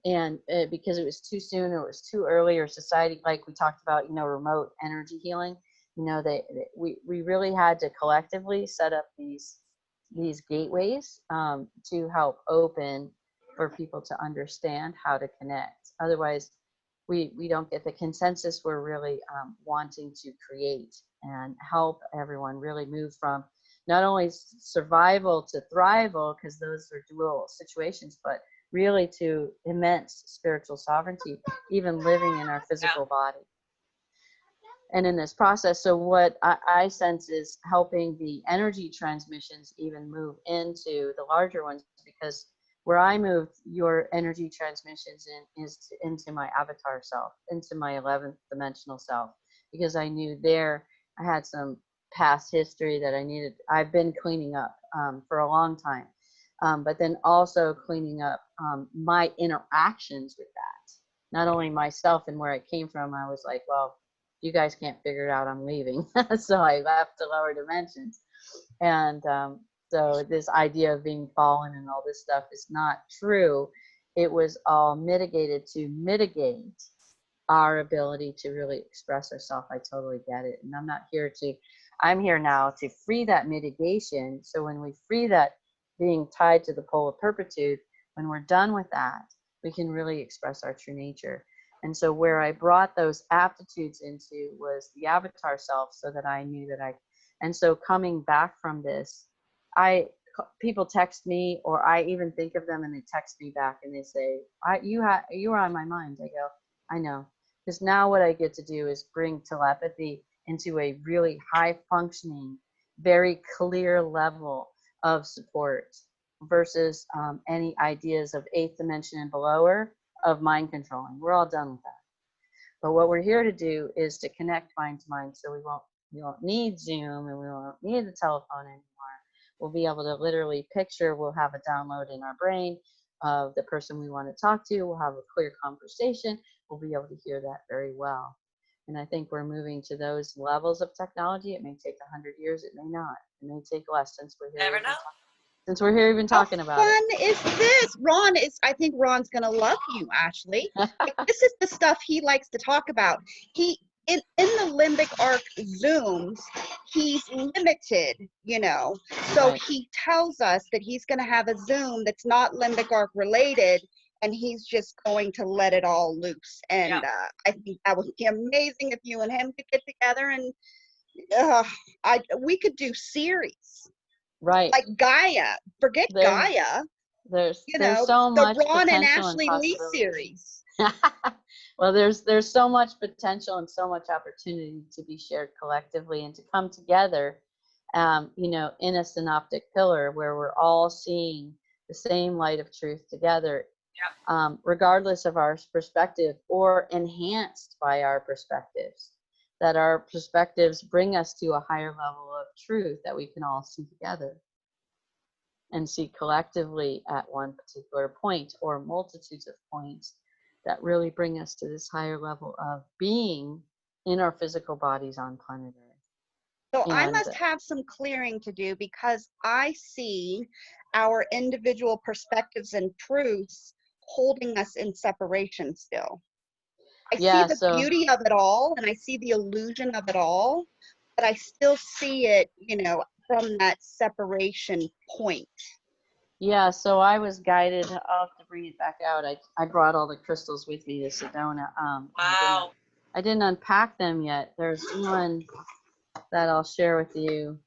And because it was too soon or it was too early, or society, like we talked about, remote energy healing, we really had to collectively set up these gateways to help open for people to understand how to connect. Otherwise, we don't get the consensus we're really wanting to create and help everyone really move from not only survival to thrival, because those are dual situations, but really to immense spiritual sovereignty, even living in our physical body. And in this process, so what I sense is helping the energy transmissions even move into the larger ones, because where I moved your energy transmissions is into my avatar self, into my 11th dimensional self, because I knew there I had some past history that I've been cleaning up for a long time. But then also cleaning up my interactions with that. Not only myself and where I came from, I was like, well, you guys can't figure it out, I'm leaving. So I left to lower dimensions. And so this idea of being fallen and all this stuff is not true. It was all mitigated to mitigate our ability to really express ourselves. I totally get it. And I'm here now to free that mitigation. So when we free that being tied to the pole of turpitude, when we're done with that, we can really express our true nature. And so where I brought those aptitudes into was the avatar self, so that I knew that and so coming back from this, people text me, or I even think of them and they text me back and they say, you were on my mind. I go, I know. Because now what I get to do is bring telepathy into a really high functioning, very clear level of support versus any ideas of 8th dimension and below of mind controlling. We're all done with that. But what we're here to do is to connect mind to mind, so we won't need Zoom and we won't need the telephone anymore. We'll be able to literally picture, we'll have a download in our brain of the person we want to talk to. We'll have a clear conversation. We'll be able to hear that very well. And I think we're moving to those levels of technology. It may take 100 years. It may not. It may take less, since we're here. Never know. Since we're here even talking about it. How fun is this? I think Ron's going to love you, Ashley. This is the stuff he likes to talk about. In the Limbic Arc Zooms, he's limited, So Right. he tells us that he's going to have a Zoom that's not Limbic Arc related, and he's just going to let it all loose. And I think that would be amazing if you and him could get together, and we could do series. Right. Like Gaia. Forget Gaia. There's so much the Ron and potential Ashley and Lee series. Well, there's so much potential and so much opportunity to be shared collectively and to come together, in a synoptic pillar where we're all seeing the same light of truth together, regardless of our perspective, or enhanced by our perspectives. That our perspectives bring us to a higher level of truth that we can all see together and see collectively at one particular point, or multitudes of points that really bring us to this higher level of being in our physical bodies on planet Earth. So I must have some clearing to do, because I see our individual perspectives and truths holding us in separation still. I see the beauty of it all, and I see the illusion of it all, but I still see it, from that separation point. Yeah, so I was guided. I'll have to bring it back out. I brought all the crystals with me to Sedona. Wow. I didn't unpack them yet. There's one that I'll share with you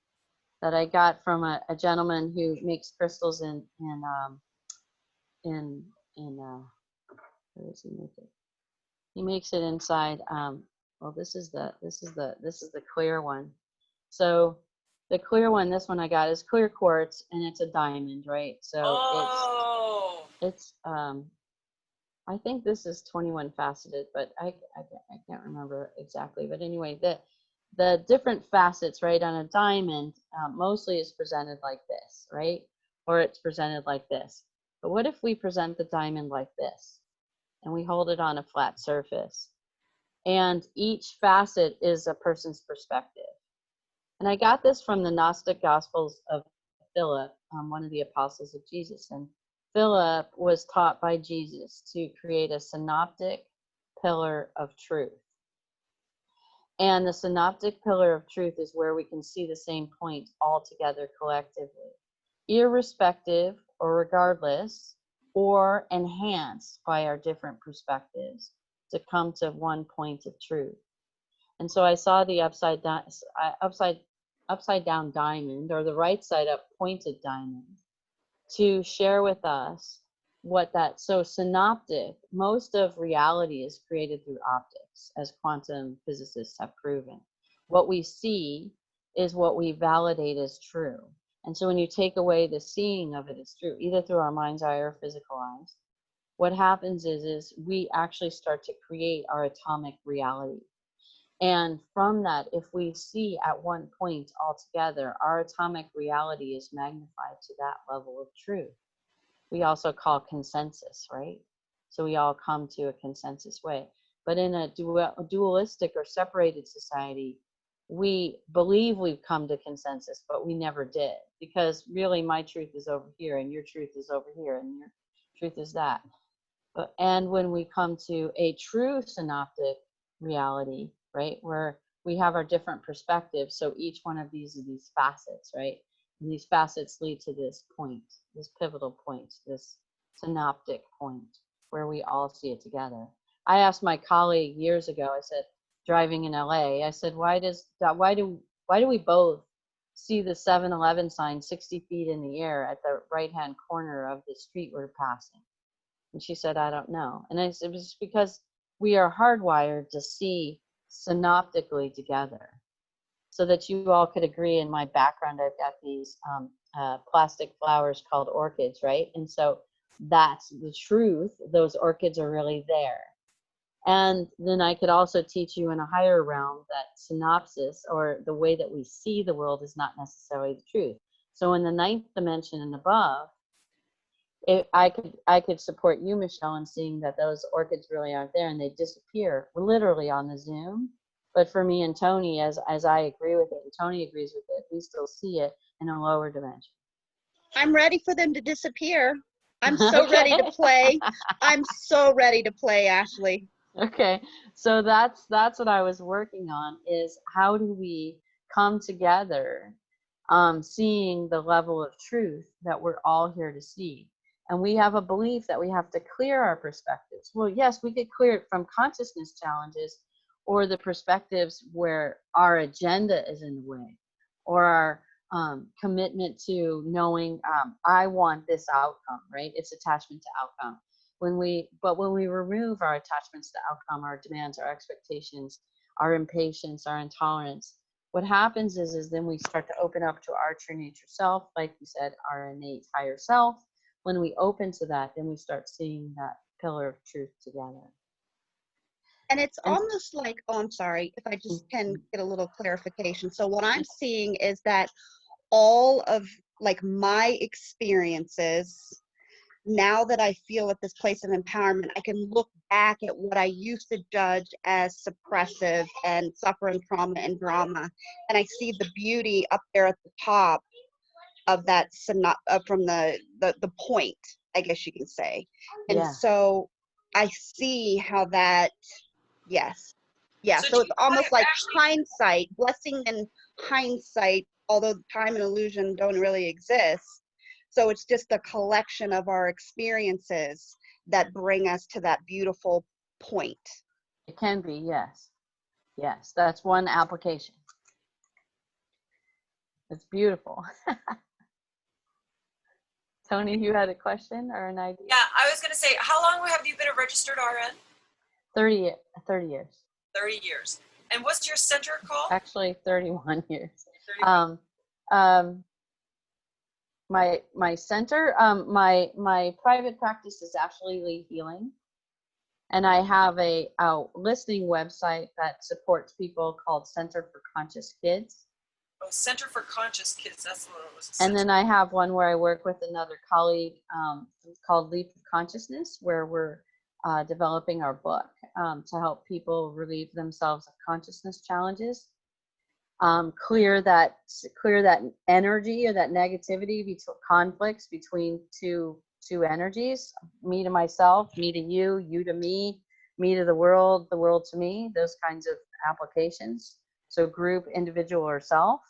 that I got from a gentleman who makes crystals in where does he make it? He makes it inside. Well, this is the clear one. So the clear one, this one I got, is clear quartz, and it's a diamond, right? So it's I think this is 21 faceted, but I can't remember exactly. But anyway, the different facets, right, on a diamond mostly is presented like this, right? Or it's presented like this. But what if we present the diamond like this, and we hold it on a flat surface, and each facet is a person's perspective, And I got this from the Gnostic Gospels of Philip, one of the apostles of Jesus. And Philip was taught by Jesus to create a synoptic pillar of truth. And the synoptic pillar of truth is where we can see the same point all together collectively, irrespective or regardless or enhanced by our different perspectives to come to one point of truth. And so I saw the upside down diamond, or the right side up pointed diamond, to share with us what that, so synoptic, most of reality is created through optics, as quantum physicists have proven. What we see is what we validate as true. And so when you take away the seeing of it as true, either through our mind's eye or physical eyes, what happens is we actually start to create our atomic reality. And from that, if we see at one point altogether, our atomic reality is magnified to that level of truth. We also call consensus, right? So we all come to a consensus way. But in a dualistic or separated society, we believe we've come to consensus, but we never did. Because really my truth is over here, and your truth is over here, and your truth is that. And when we come to a true synoptic reality, right, where we have our different perspectives, so each one of these is these facets, right? And these facets lead to this point, this pivotal point, this synoptic point, where we all see it together. I asked my colleague years ago, I said, driving in LA, I said, why do we both see the 7-Eleven sign 60 feet in the air at the right-hand corner of the street we're passing? And she said, I don't know. And I said, it was because we are hardwired to see synoptically together, so that you all could agree. In my background, I've got these plastic flowers called orchids, right? And so that's the truth. Those orchids are really there. And then I could also teach you in a higher realm that synopsis, or the way that we see the world, is not necessarily the truth. So in the 9th dimension and above, I could support you, Michelle, in seeing that those orchids really aren't there, and they disappear literally on the Zoom. But for me and Toni, as I agree with it, and Toni agrees with it, we still see it in a lower dimension. I'm ready for them to disappear. I'm so ready to play. I'm so ready to play, Ashley. Okay, so that's what I was working on, is how do we come together, seeing the level of truth that we're all here to see. And we have a belief that we have to clear our perspectives. Well, yes, we could clear it from consciousness challenges, or the perspectives where our agenda is in the way, or our commitment to knowing, I want this outcome, right? It's attachment to outcome. But when we remove our attachments to outcome, our demands, our expectations, our impatience, our intolerance, what happens is then we start to open up to our true nature self, like you said, our innate higher self. When we open to that, then we start seeing that pillar of truth together. And it's almost like, oh, I'm sorry, if I just can get a little clarification. So what I'm seeing is that all of like my experiences, now that I feel at this place of empowerment, I can look back at what I used to judge as suppressive and suffering, trauma and drama. And I see the beauty up there at the top of that, from the point, I guess you can say. And yeah. So I see how that, yes. Yeah, so it's almost like hindsight, blessing and hindsight, although time and illusion don't really exist. So it's just a collection of our experiences that bring us to that beautiful point. It can be, yes. Yes, that's one application. It's beautiful. Toni, you had a question or an idea? Yeah, I was going to say, how long have you been a registered RN? 30 years. 30 years. And what's your center called? Actually, 31 years. 31. My center, my private practice is actually healing, and I have a listening website that supports people called Center for Conscious Kids. Oh, Center for Conscious Kids, that's what it was. And then I have one where I work with another colleague called Leap of Consciousness, where we're developing our book to help people relieve themselves of consciousness challenges. clear that energy or that negativity, conflicts between two energies, me to myself, me to you, you to me to the world to me, those kinds of applications. So group, individual, or self.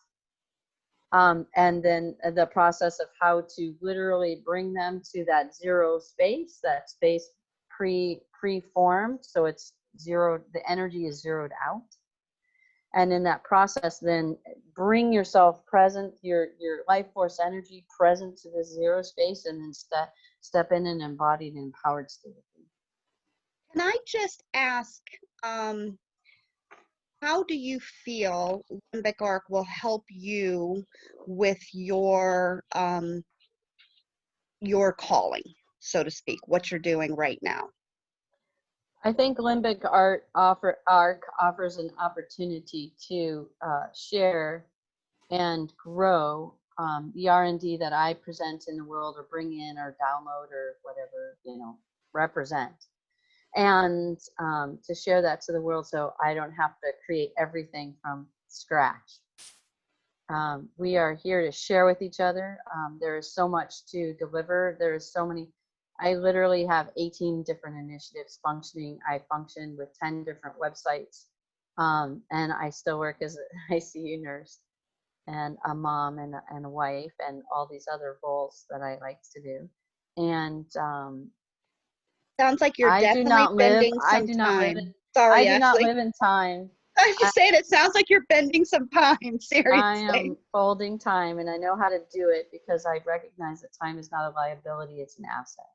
And then the process of how to literally bring them to that zero space, that space pre-formed, so it's zero, the energy is zeroed out. And in that process, then bring yourself present, your life force energy present to the zero space, and then step in an embodied, empowered state of being. Can I just ask, how do you feel Limbic Arc will help you with your calling, so to speak, what you're doing right now? I think Limbic Arc offers an opportunity to share and grow the R&D that I present in the world, or bring in, or download, or whatever, represent. And to share that to the world, so I don't have to create everything from scratch. We are here to share with each other. There is so much to deliver. There is so many. I literally have 18 different initiatives functioning. I function with 10 different websites, and I still work as an ICU nurse and a mom and a wife, and all these other roles that I like to do. And sounds like you're I definitely do not live. spending some time. I Sorry, do not Ashley. live in time. I was just saying, it sounds like you're bending some time. Seriously. I am folding time, and I know how to do it because I recognize that time is not a liability; it's an asset.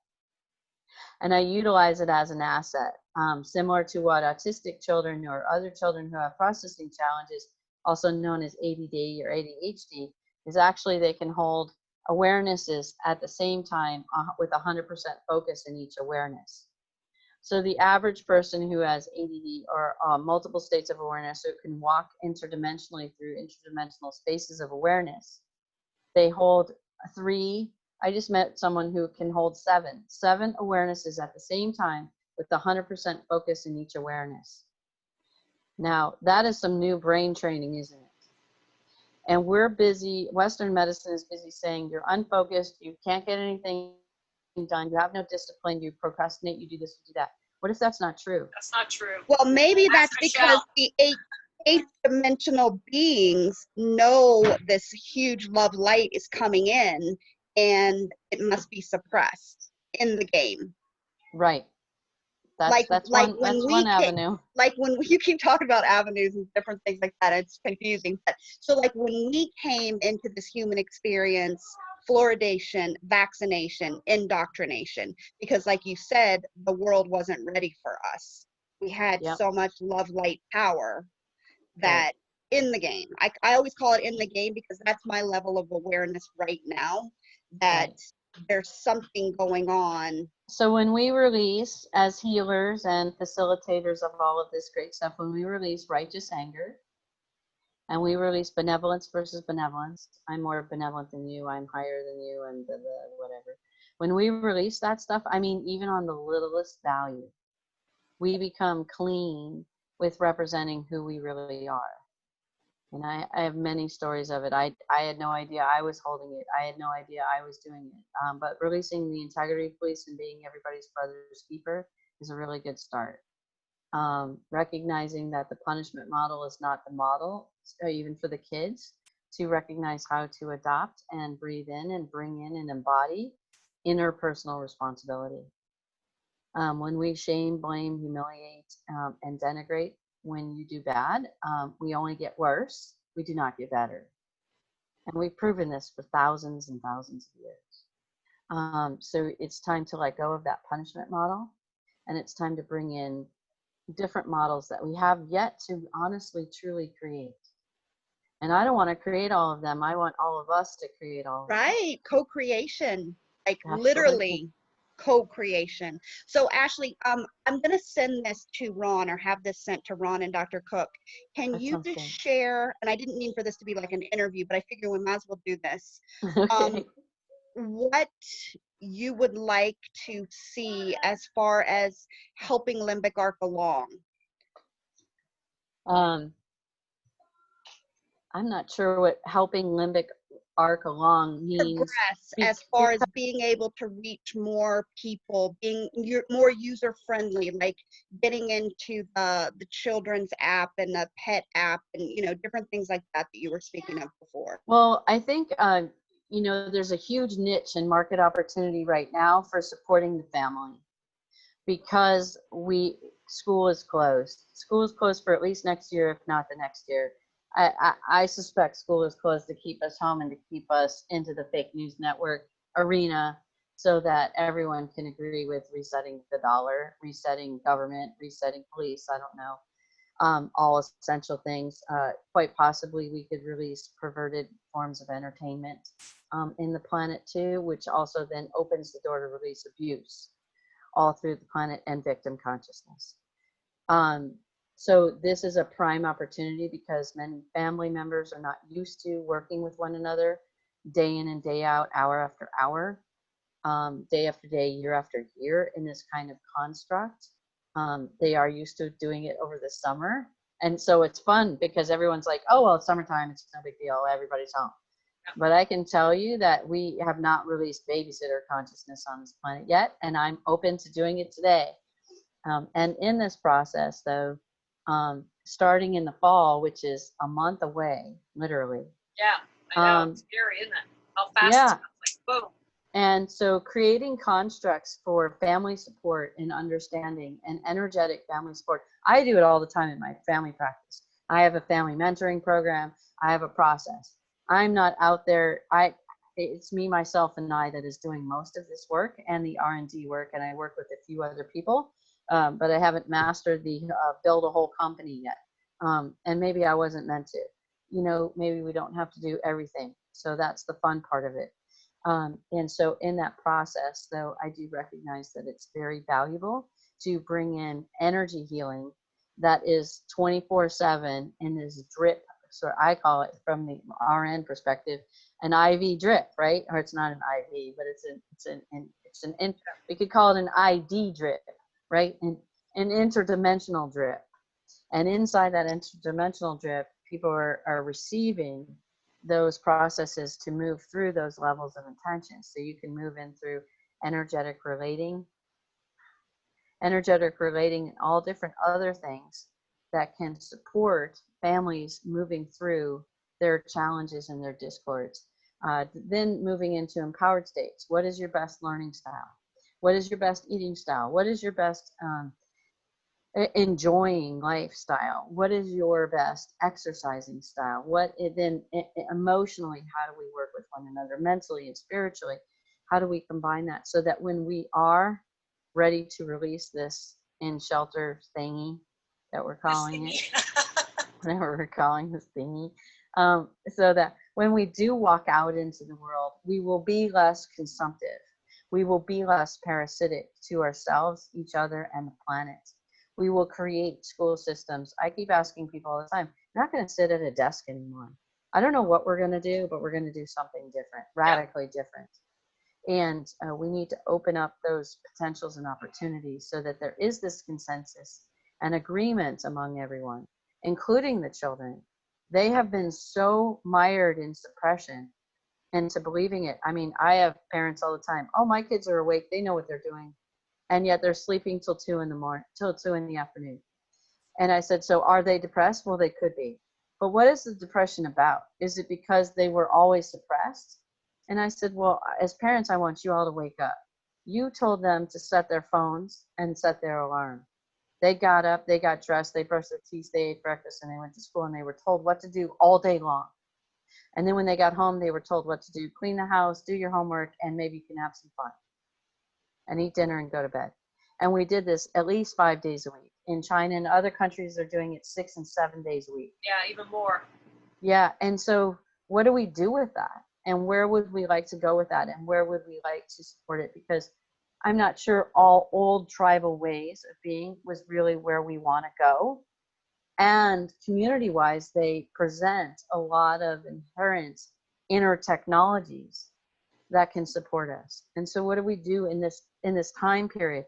And I utilize it as an asset, similar to what autistic children or other children who have processing challenges, also known as ADD or ADHD, is actually they can hold awarenesses at the same time with 100% focus in each awareness. So the average person who has ADD or multiple states of awareness, who can walk interdimensionally through interdimensional spaces of awareness, they hold 3. I just met someone who can hold 7 awarenesses at the same time with 100% focus in each awareness. Now, that is some new brain training, isn't it? And we're busy, Western medicine is busy saying you're unfocused, you can't get anything done, you have no discipline, you procrastinate, you do this, you do that. What if that's not true? That's not true. Well, maybe that's because the eighth dimensional beings know this huge love light is coming in, and it must be suppressed in the game. Right. That's one avenue. Like when you keep talking about avenues and different things like that, it's confusing. But so like when we came into this human experience, fluoridation, vaccination, indoctrination, because like you said, the world wasn't ready for us. We had so much love, light, power that in the game, I always call it in the game because that's my level of awareness right now, that there's something going on. So when we release, as healers and facilitators of all of this great stuff, when we release righteous anger, and we release benevolence versus benevolence, I'm more benevolent than you, I'm higher than you, and whatever. When we release that stuff, I mean, even on the littlest value, we become clean with representing who we really are. And I have many stories of it. I had no idea I was holding it. I had no idea I was doing it. But releasing the integrity police and being everybody's brother's keeper is a really good start. Recognizing that the punishment model is not the model, even for the kids, to recognize how to adopt and breathe in and bring in and embody interpersonal responsibility. When we shame, blame, humiliate, and denigrate, when you do bad, we only get worse. We do not get better. And we've proven this for thousands and thousands of years. So it's time to let go of that punishment model, and it's time to bring in different models that we have yet to honestly, truly create. And I don't want to create all of them. I want all of us to create all of them. Right, co-creation, like Absolutely. Literally co-creation. So Ashley, I'm gonna send this to Ron, or have this sent to Ron and Dr. Cook. Can you just share, and I didn't mean for this to be like an interview, but I figure we might as well do this. What you would like to see as far as helping Limbic Arc along? I'm not sure what helping limbic arc along means. Progress as far as being able to reach more people, being more user friendly, like getting into the children's app and the pet app, and different things like that you were speaking of before. Well, I think there's a huge niche and market opportunity right now for supporting the family, because school is closed. School is closed for at least next year, if not the next year. I suspect school is closed to keep us home and to keep us into the fake news network arena, so that everyone can agree with resetting the dollar, resetting government, resetting police. I don't know. All essential things. Quite possibly we could release perverted forms of entertainment in the planet too, which also then opens the door to release abuse all through the planet and victim consciousness. So this is a prime opportunity, because many family members are not used to working with one another day in and day out, hour after hour, day after day, year after year in this kind of construct. They are used to doing it over the summer. And so it's fun because everyone's like, oh, well, it's summertime, it's no big deal, everybody's home. But I can tell you that we have not released babysitter consciousness on this planet yet, and I'm open to doing it today. And in this process, though, starting in the fall, which is a month away, literally. Yeah, I know. It's scary, isn't it? How fast it's like, boom. And so creating constructs for family support and understanding and energetic family support. I do it all the time in my family practice. I have a family mentoring program. I have a process. I'm not out there. It's me, myself, and I that is doing most of this work and the R&D work, and I work with a few other people, but I haven't mastered the build a whole company yet. And maybe I wasn't meant to. Maybe we don't have to do everything. So that's the fun part of it. And so in that process, though, I do recognize that it's very valuable to bring in energy healing that is 24/7 in this drip. So I call it, from the RN perspective, an IV drip, right? Or it's not an IV, but we could call it an ID drip, right? An interdimensional drip. And inside that interdimensional drip, people are receiving those processes to move through those levels of intention. So you can move in through energetic relating, and all different other things that can support families moving through their challenges and their discords. Then moving into empowered states. What is your best learning style? What is your best eating style? What is your best enjoying lifestyle? What is your best exercising style? Emotionally, how do we work with one another? Mentally and spiritually, how do we combine that so that when we are ready to release this in shelter thingy that we're calling it, whatever we're calling this thingy, so that when we do walk out into the world, we will be less consumptive. We will be less parasitic to ourselves, each other, and the planet. We will create school systems. I keep asking people all the time, I'm not going to sit at a desk anymore. I don't know what we're going to do, but we're going to do something different, radically different. And we need to open up those potentials and opportunities so that there is this consensus and agreement among everyone, including the children. They have been so mired in suppression into believing it. I mean, I have parents all the time, oh, my kids are awake, they know what they're doing. And yet they're sleeping till 2 in the morning, till 2 in the afternoon. And I said, so are they depressed? Well, they could be. But what is the depression about? Is it because they were always suppressed? And I said, well, as parents, I want you all to wake up. You told them to set their phones and set their alarm. They got up, they got dressed, they brushed their teeth, they ate breakfast, and they went to school, and they were told what to do all day long. And then when they got home, they were told what to do: clean the house, do your homework, and maybe you can have some fun and eat dinner and go to bed. And we did this at least 5 days a week. In China and other countries, they're doing it 6 and 7 days a week. Yeah, even more. Yeah, and so what do we do with that? And where would we like to go with that? And where would we like to support it? Because I'm not sure all old tribal ways of being was really where we want to go. And community-wise, they present a lot of inherent inner technologies that can support us. And so what do we do in this time period?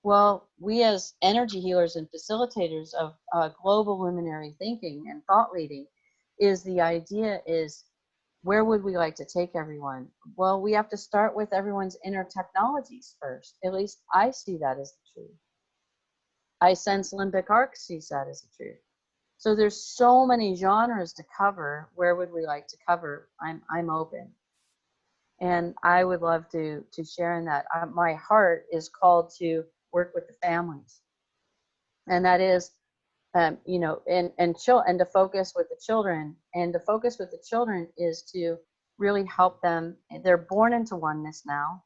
Well, we as energy healers and facilitators of global luminary thinking and thought leading, is the idea is, where would we like to take everyone? Well, we have to start with everyone's inner technologies first. At least I see that as the truth. I sense Limbic Arc sees that as the truth. So there's so many genres to cover. Where would we like to cover? I'm open. And I would love to share in that. My heart is called to work with the families. And that is, you know, and to focus with the children. And to focus with the children is to really help them. They're born into oneness now.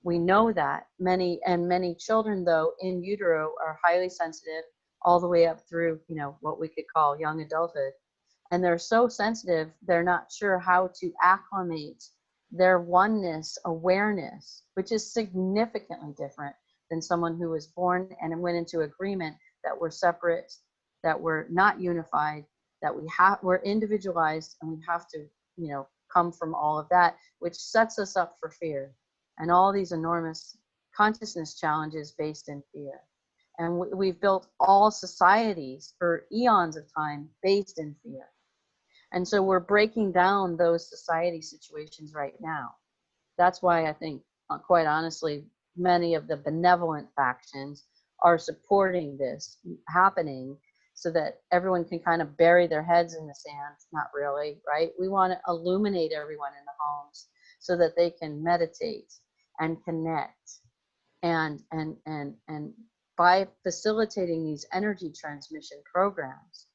We know that many children, though, in utero are highly sensitive all the way up through, you know, what we could call young adulthood. And they're so sensitive, they're not sure how to acclimate their oneness awareness, which is significantly different than someone who was born and went into agreement that we're separate, that we're not unified, that we're individualized, and we have to, you know, come from all of that, which sets us up for fear and all these enormous consciousness challenges based in fear. And we've built all societies for eons of time based in fear. And so we're breaking down those society situations right now. That's why I think, quite honestly, many of the benevolent factions are supporting this happening so that everyone can kind of bury their heads in the sand. Not really, right? We want to illuminate everyone in the homes so that they can meditate and connect. And by facilitating these energy transmission programs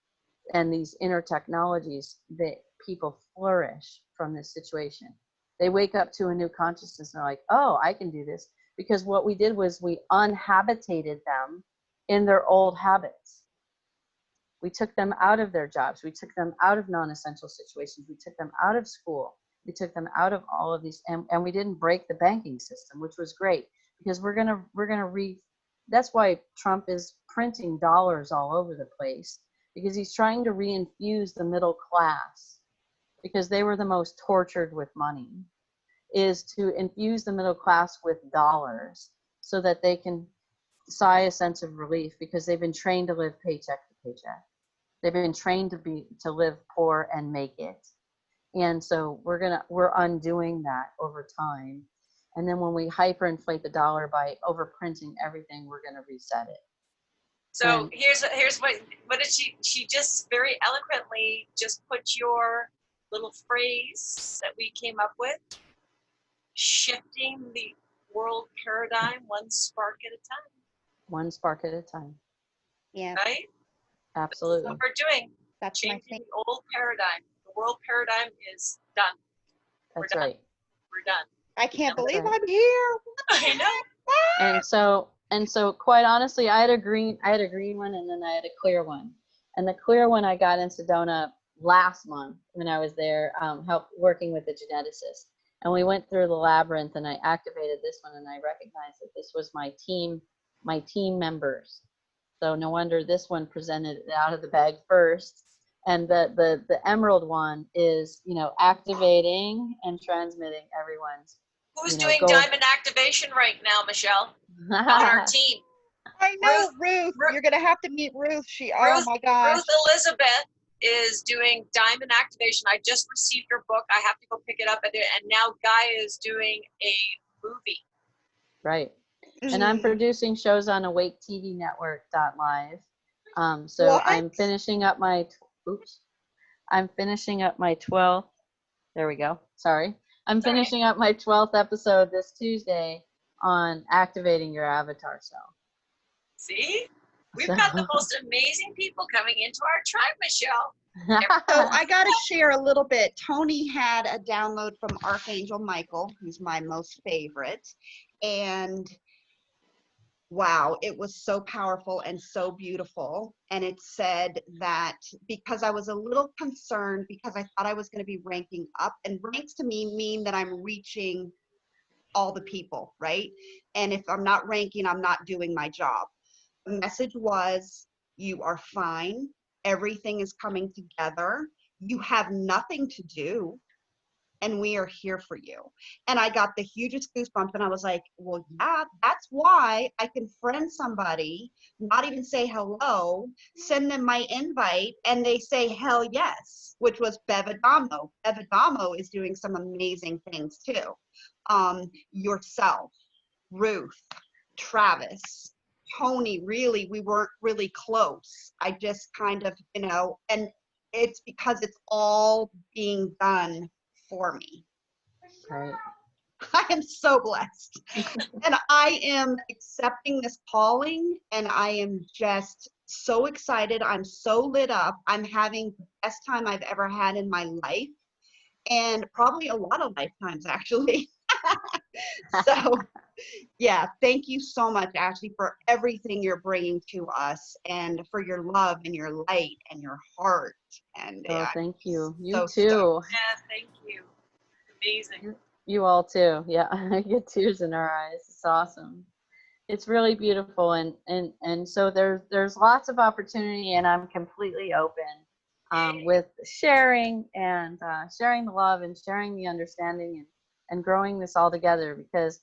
and these inner technologies, that people flourish from this situation. They wake up to a new consciousness and they're like, oh, I can do this. Because what we did was we unhabitated them in their old habits. We took them out of their jobs. We took them out of non-essential situations. We took them out of school. We took them out of all of these, and we didn't break the banking system, which was great, because we're gonna that's why Trump is printing dollars all over the place, because he's trying to reinfuse the middle class, because they were the most tortured with money, is to infuse the middle class with dollars so that they can sigh a sense of relief, because they've been trained to live paycheck to paycheck. They've been trained to live poor and make it. And so we're undoing that over time. And then when we hyperinflate the dollar by overprinting everything, we're going to reset it. So here's what did she just very eloquently just put your little phrase that we came up with: shifting the world paradigm one spark at a time. One spark at a time. Yeah. Right? Absolutely. That's what we're doing. That's changing the old paradigm. The world paradigm is done. That's right. We're done. I can't believe I'm here. I know. And so quite honestly, I had a green one, and then I had a clear one. And the clear one I got in Sedona last month when I was there, working with the geneticist. And we went through the labyrinth, and I activated this one, and I recognized that this was my team members. So no wonder this one presented it out of the bag first. And the emerald one is, you know, activating and transmitting everyone's. Who's doing diamond activation right now, Michelle? On our team. I know, Ruth. You're gonna have to meet Ruth. Oh my gosh. Ruth Elizabeth is doing diamond activation. I just received her book. I have to go pick it up. And now Gaia is doing a movie. Right. And I'm producing shows on Awake TV Network.live. So I'm finishing up my 12th. There we go. Sorry. I'm finishing up my 12th episode this Tuesday on activating your avatar self. See? We've got the most amazing people coming into our tribe, Michelle. So I got to share a little bit. Toni had a download from Archangel Michael, who's my most favorite. And wow, it was so powerful and so beautiful. And it said that because I was a little concerned, because I thought I was going to be ranking up, and ranks to me mean that I'm reaching all the people, right? And if I'm not ranking, I'm not doing my job. The message was, you are fine. Everything is coming together. You have nothing to do. and we are here for you. And I got the hugest goosebumps, and I was like, well, yeah, that's why I can friend somebody, not even say hello, send them my invite, and they say hell yes, which was Bev Adamo. Bev Adamo is doing some amazing things too. Yourself, Ruth, Travis, Toni, really, we weren't really close. I just kind of, and it's because it's all being done for me. Right. I am so blessed. And I am accepting this calling, and I am just so excited. I'm so lit up. I'm having the best time I've ever had in my life, and probably a lot of lifetimes, actually. So, yeah, thank you so much, Ashley, for everything you're bringing to us, and for your love and your light and your heart. And Oh, yeah, thank you. You so too. stoked. Yeah, thank you. Amazing. You all too. Yeah, I get tears in our eyes. It's awesome. It's really beautiful, and so there's lots of opportunity, and I'm completely open with sharing and sharing the love and sharing the understanding and growing this all together, because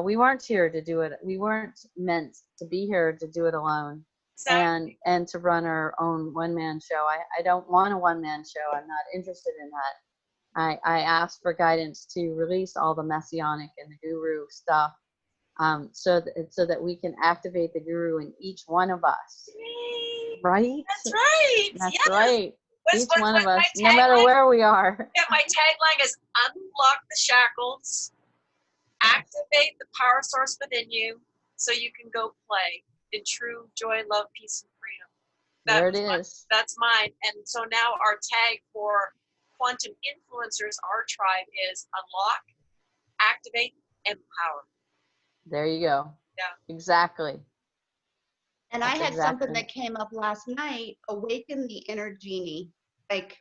we weren't here to do it. We weren't meant to be here to do it alone. Exactly. And to run our own one-man show. I don't want a one-man show. I'm not interested in that. I asked for guidance to release all the messianic and the guru stuff, so that we can activate the guru in each one of us. Yay. Right? That's right. That's yes. right. Each one of us, my no matter tagline? where we are. Yeah, my tagline is unlock the shackles, activate the power source within you so you can go play in true joy, love, peace, and freedom. There it is. That's mine. And so now our tag for quantum influencers, our tribe, is unlock, activate, empower. There you go. Yeah. Exactly. And That's I had something exactly. that came up last night, awaken the inner genie. Like,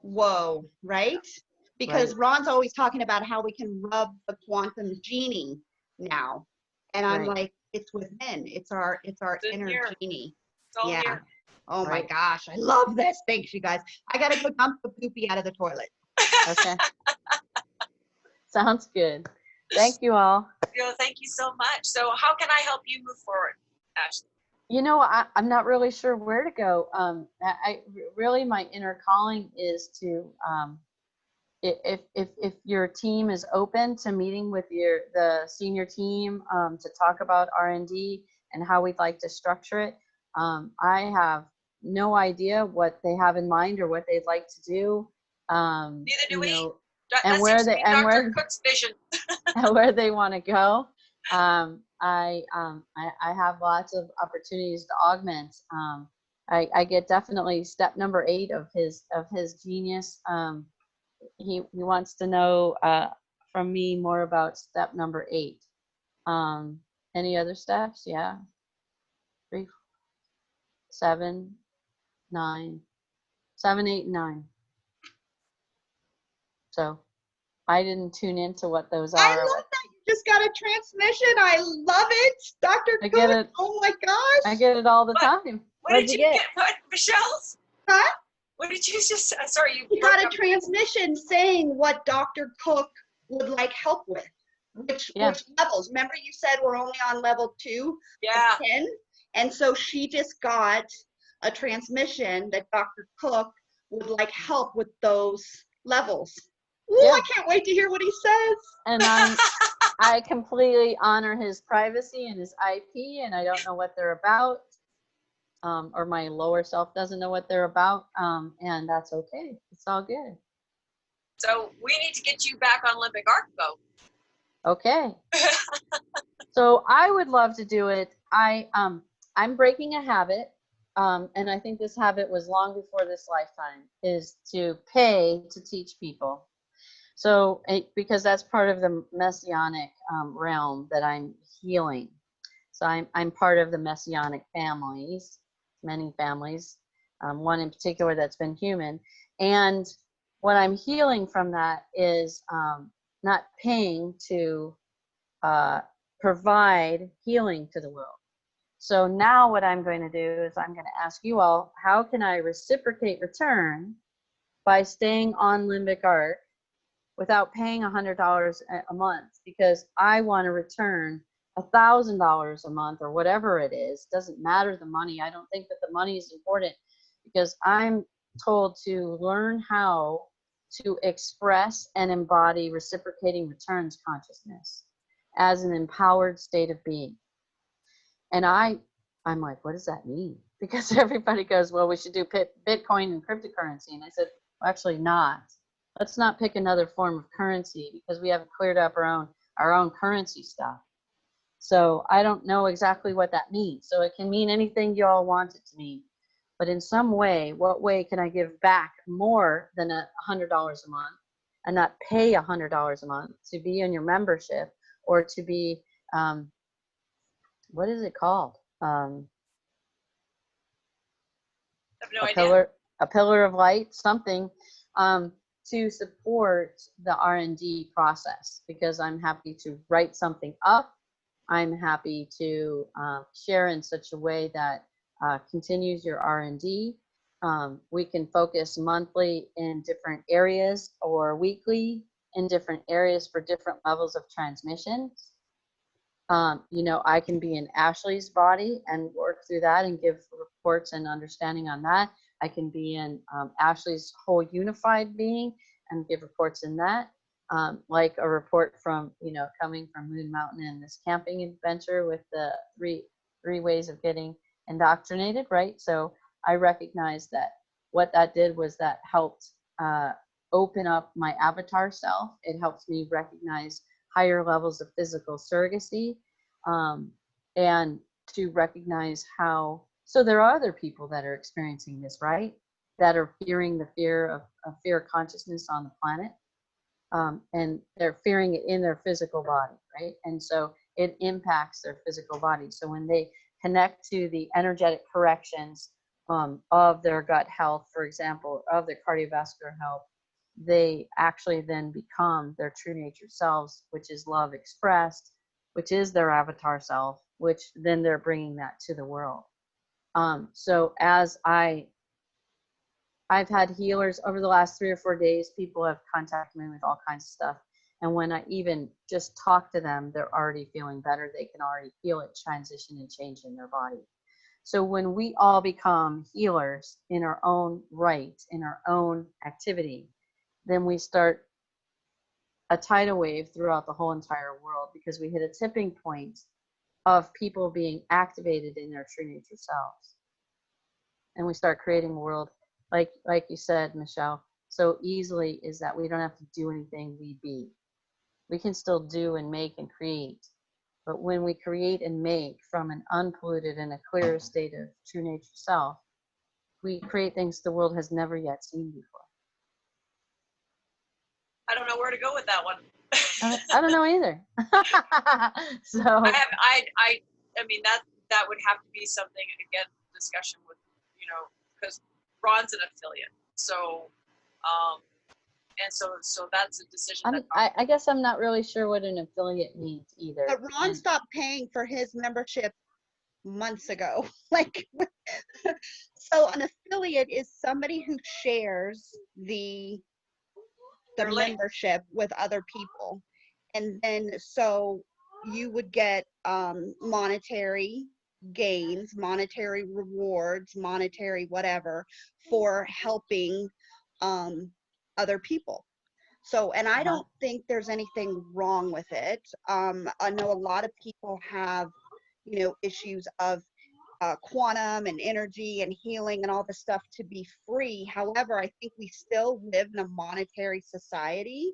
whoa, right? Because Right. Ron's always talking about how we can rub the quantum genie now. And I'm Right. like, it's within. It's our inner Here. genie. It's all Yeah. here. Oh my Right. gosh. I love this. Thanks, you guys. I gotta go dump the poopy out of the toilet. Okay. Sounds good. Thank you all. Thank you so much. So how can I help you move forward, Ashley? I'm not really sure where to go. I really, my inner calling is to, if your team is open to meeting with the senior team to talk about R&D and how we'd like to structure it. I have no idea what they have in mind or what they'd like to do. Neither do we. And where they and Dr. Cook's vision. and where they want to go. I have lots of opportunities to augment. I get definitely step number 8 of his genius. He wants to know from me more about step number 8. Any other steps? Yeah. 3, 7, 9, 7, 8, 9. So I didn't tune into what those are. I love that you just got a transmission. I love it. Dr. I Cook. get it. Oh my gosh. I get it all the time. What did you get? What, Michelle's? Huh? What did you just, sorry, You got a transmission saying what Dr. Cook would like help with. Which levels? Remember you said we're only on level 2 yeah. of 10? And so she just got a transmission that Dr. Cook would like help with those levels. Ooh, yeah. I can't wait to hear what he says. And I completely honor his privacy and his IP, and I don't know what they're about. Or my lower self doesn't know what they're about, and that's okay. It's all good. So we need to get you back on Limbic Arc, though. Okay. So I would love to do it. I'm breaking a habit, and I think this habit was long before this lifetime, is to pay to teach people. So because that's part of the messianic realm that I'm healing. So I'm part of the messianic families, many families, one in particular that's been human. And what I'm healing from that is not paying to provide healing to the world. So now what I'm going to do is I'm going to ask you all, how can I reciprocate return by staying on Limbic Arc without paying $100 a month, because I want to return $1,000 a month or whatever it is. Doesn't matter the money. I don't think that the money is important, because I'm told to learn how to express and embody reciprocating returns consciousness as an empowered state of being. And I'm like, what does that mean? Because everybody goes, well, we should do Bitcoin and cryptocurrency. And I said, well, actually not. Let's not pick another form of currency, because we haven't cleared up our own currency stuff. So I don't know exactly what that means. So it can mean anything you all want it to mean. But in some way, what way can I give back more than $100 a month and not pay $100 a month to be in your membership, or to be, what is it called? I have no idea. A pillar of light, something, to support the R&D process, because I'm happy to write something up. I'm happy to share in such a way that continues your R&D. We can focus monthly in different areas, or weekly in different areas for different levels of transmissions. You know, I can be in Ashley's body and work through that and give reports and understanding on that. I can be in Ashley's whole unified being and give reports in that. Like a report from, you know, coming from Moon Mountain and this camping adventure with the three ways of getting indoctrinated, right? So I recognize that what that did was that helped open up my avatar self. It helps me recognize higher levels of physical surrogacy, and to recognize how, so there are other people that are experiencing this, right? That are fearing the fear of fear consciousness on the planet. And they're fearing it in their physical body, right? And so it impacts their physical body. So when they connect to the energetic corrections of their gut health, for example, of their cardiovascular health, they actually then become their true nature selves, which is love expressed, which is their avatar self, which then they're bringing that to the world. So as I've had healers over the last 3 or 4 days, people have contacted me with all kinds of stuff. And when I even just talk to them, they're already feeling better. They can already feel it transition and change in their body. So when we all become healers in our own right, in our own activity, then we start a tidal wave throughout the whole entire world, because we hit a tipping point of people being activated in their true nature selves. And we start creating a world, like you said, Michelle, so easily, is that we don't have to do anything, we be. We can still do and make and create. But when we create and make from an unpolluted and a clear state of true nature self, we create things the world has never yet seen before. I don't know where to go with that one. I don't know either. So I mean that would have to be something, again, discussion with, you know, because Ron's an affiliate, so and so that's a decision that I guess I'm not really sure what an affiliate means either. But Ron stopped paying for his membership months ago. Like, so an affiliate is somebody who shares the membership with other people, and then so you would get monetary gains, monetary rewards, monetary whatever for helping other people. So, and I don't think there's anything wrong with it. I know a lot of people have, you know, issues of quantum and energy and healing and all this stuff to be free. However, I think we still live in a monetary society.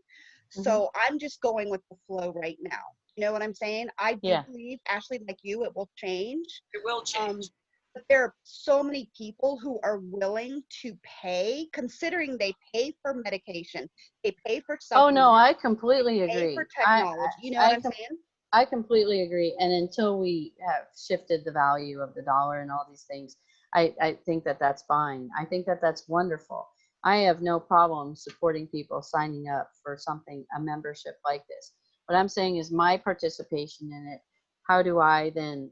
So I'm just going with the flow right now. You know what I'm saying? I do believe, Ashley, like you, it will change. it will change. But there are so many people who are willing to pay, considering they pay for medication, they pay for supplements. Oh no, I completely agree. Pay for technology. You know what I'm saying? I completely agree. And until we have shifted the value of the dollar and all these things, I think that that's fine. I think that that's wonderful. I have no problem supporting people signing up for something, a membership like this. What I'm saying is my participation in it, how do I then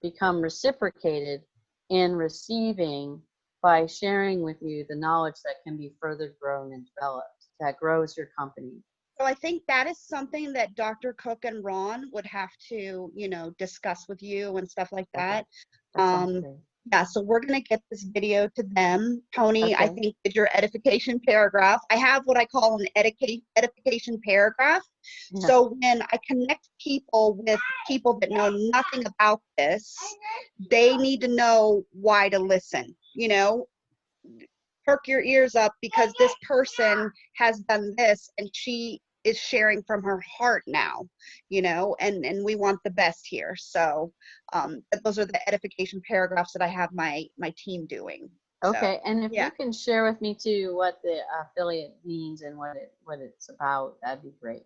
become reciprocated in receiving by sharing with you the knowledge that can be further grown and developed. that grows your company? So I think that is something that Dr. Cook and Ron would have to, discuss with you and stuff like that. That sounds Um, great. yeah, so we're going to get this video to them. Toni, I Okay. think did your edification paragraph. I have what I call an edification paragraph. Yeah. So when I connect people with people that know nothing about this, they need to know why to listen, perk your ears up because this person has done this and she is sharing from her heart now, and we want the best here. So those are the edification paragraphs that I have my team doing. Okay, So, and if yeah. you can share with me too what the affiliate means and what it's about, that'd be great.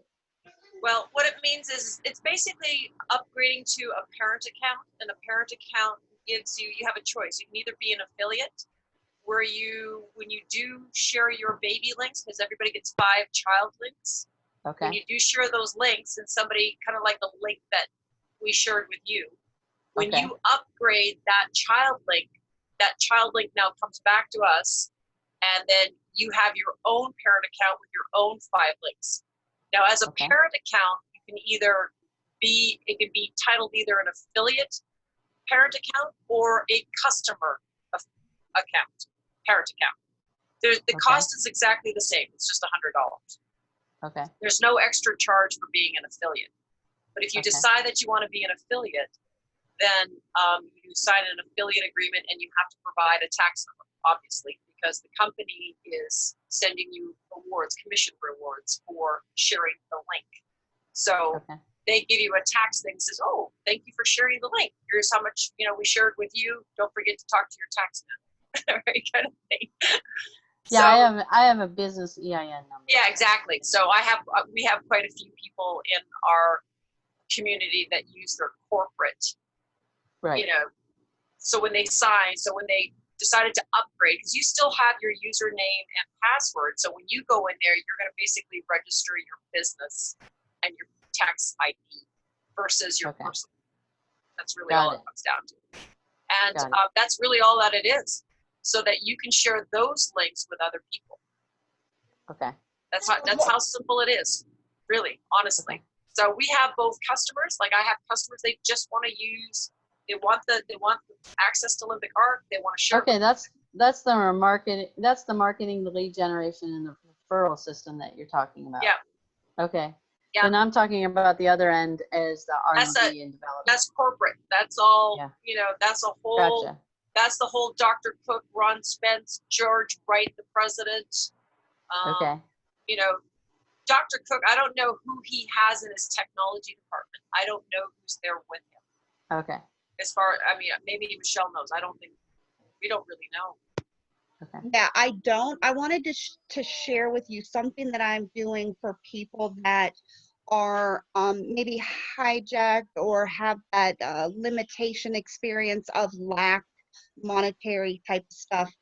Well, what it means is it's basically upgrading to a parent account, and a parent account gives you have a choice. You can either be an affiliate where when you do share your baby links, because everybody gets 5 child links. Okay. When you do share those links, and somebody kind of like the link that we shared with you, when Okay. you upgrade that child link now comes back to us, and then you have your own parent account with your own 5 links. Now, as a Okay. parent account, it can be titled either an affiliate parent account or a customer account, parent account. The cost is exactly the same. It's just $100. Okay. There's no extra charge for being an affiliate. But if you decide that you want to be an affiliate, then you sign an affiliate agreement and you have to provide a tax number, obviously, because the company is sending you commission rewards for sharing the link. So they give you a tax thing that says, oh, thank you for sharing the link. Here's how much, we shared with you. Don't forget to talk to your tax man, right, kind of thing. Yeah, so, I have a business EIN number. Yeah, exactly. So we have quite a few people in our community that use their corporate, right. So when they decided to upgrade, because you still have your username and password. So when you go in there, you're going to basically register your business and your tax ID versus your personal. That's really all it comes down to. And that's really all that it is, so that you can share those links with other people. Okay. That's how simple it is, really, honestly. Okay. So we have both customers, like I have customers, they just want to use, they want access to Limbic Arc, they want to share. Okay, that's the marketing, the lead generation, and the referral system that you're talking about. Yeah. Okay. Yeah. And I'm talking about the other end as the R&D and development. That's corporate. That's all, that's a whole, gotcha. That's the whole Dr. Cook, Ron Spence, George Wright, the president. Okay. Dr. Cook, I don't know who he has in his technology department. I don't know who's there with him. Okay. Maybe Michelle knows. We don't really know. Okay. Yeah, I don't. I wanted to share with you something that I'm doing for people that are maybe hijacked or have that limitation experience of lack, monetary type stuff.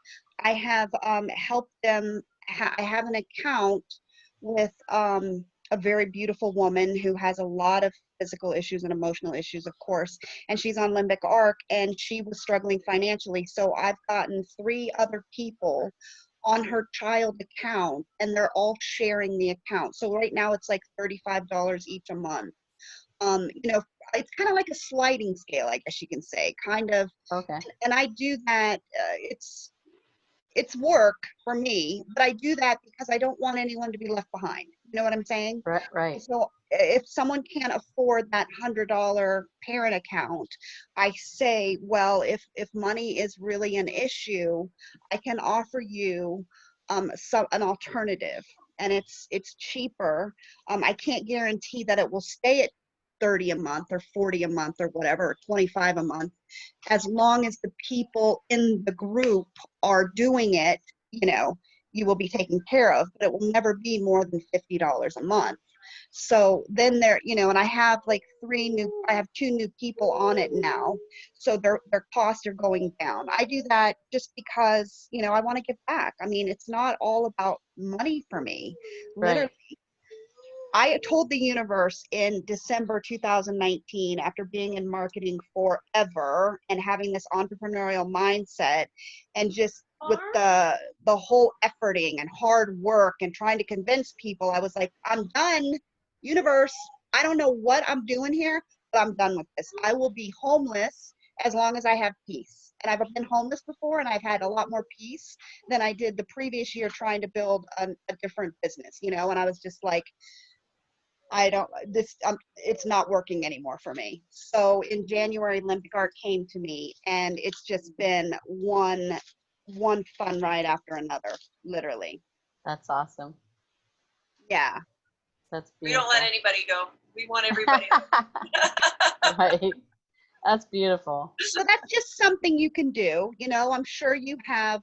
I have helped them. I have an account with a very beautiful woman who has a lot of physical issues and emotional issues, of course, and she's on Limbic Arc, and she was struggling financially. So I've gotten 3 other people on her child account, and they're all sharing the account. So right now it's like $35 each a month. It's kind of like a sliding scale, I guess you can say, kind of. Okay. And I do that. It's work for me, but I do that because I don't want anyone to be left behind. You know what I'm saying? Right. So if someone can't afford that $100 parent account, I say, well, if money is really an issue, I can offer you an alternative, and it's cheaper. I can't guarantee that it will stay at 30 a month or 40 a month or whatever, or 25 a month, as long as the people in the group are doing it, you will be taken care of, but it will never be more than $50 a month. So then and I have like 2 new people on it now. So their costs are going down. I do that just because, I want to give back. It's not all about money for me. Literally. I told the universe in December 2019, after being in marketing forever and having this entrepreneurial mindset and just with the whole efforting and hard work and trying to convince people. I was like, I'm done. Universe, I don't know what I'm doing here, but I'm done with this. I will be homeless as long as I have peace. And I've been homeless before, and I've had a lot more peace than I did the previous year trying to build a different business, you know. And I was just like, it's not working anymore for me. So in January, Limbic Arc came to me, and it's just been one fun ride after another, literally. That's awesome. Yeah. That's beautiful. We don't let anybody go. We want everybody. Right. That's beautiful. So that's just something you can do. You know, I'm sure you have,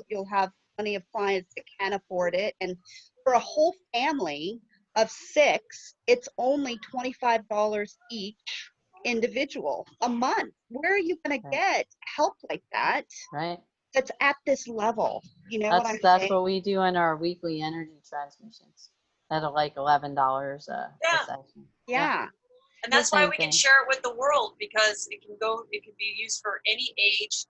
you'll have plenty of clients that can afford it. And for a whole family of 6, it's only $25 each individual a month. Where are you going to get help like that? Right. That's at this level. You know what I'm saying? That's what we do in our weekly energy transmissions at like $11 a session. Yeah. And that's why we can share it with the world, because it can be used for any age,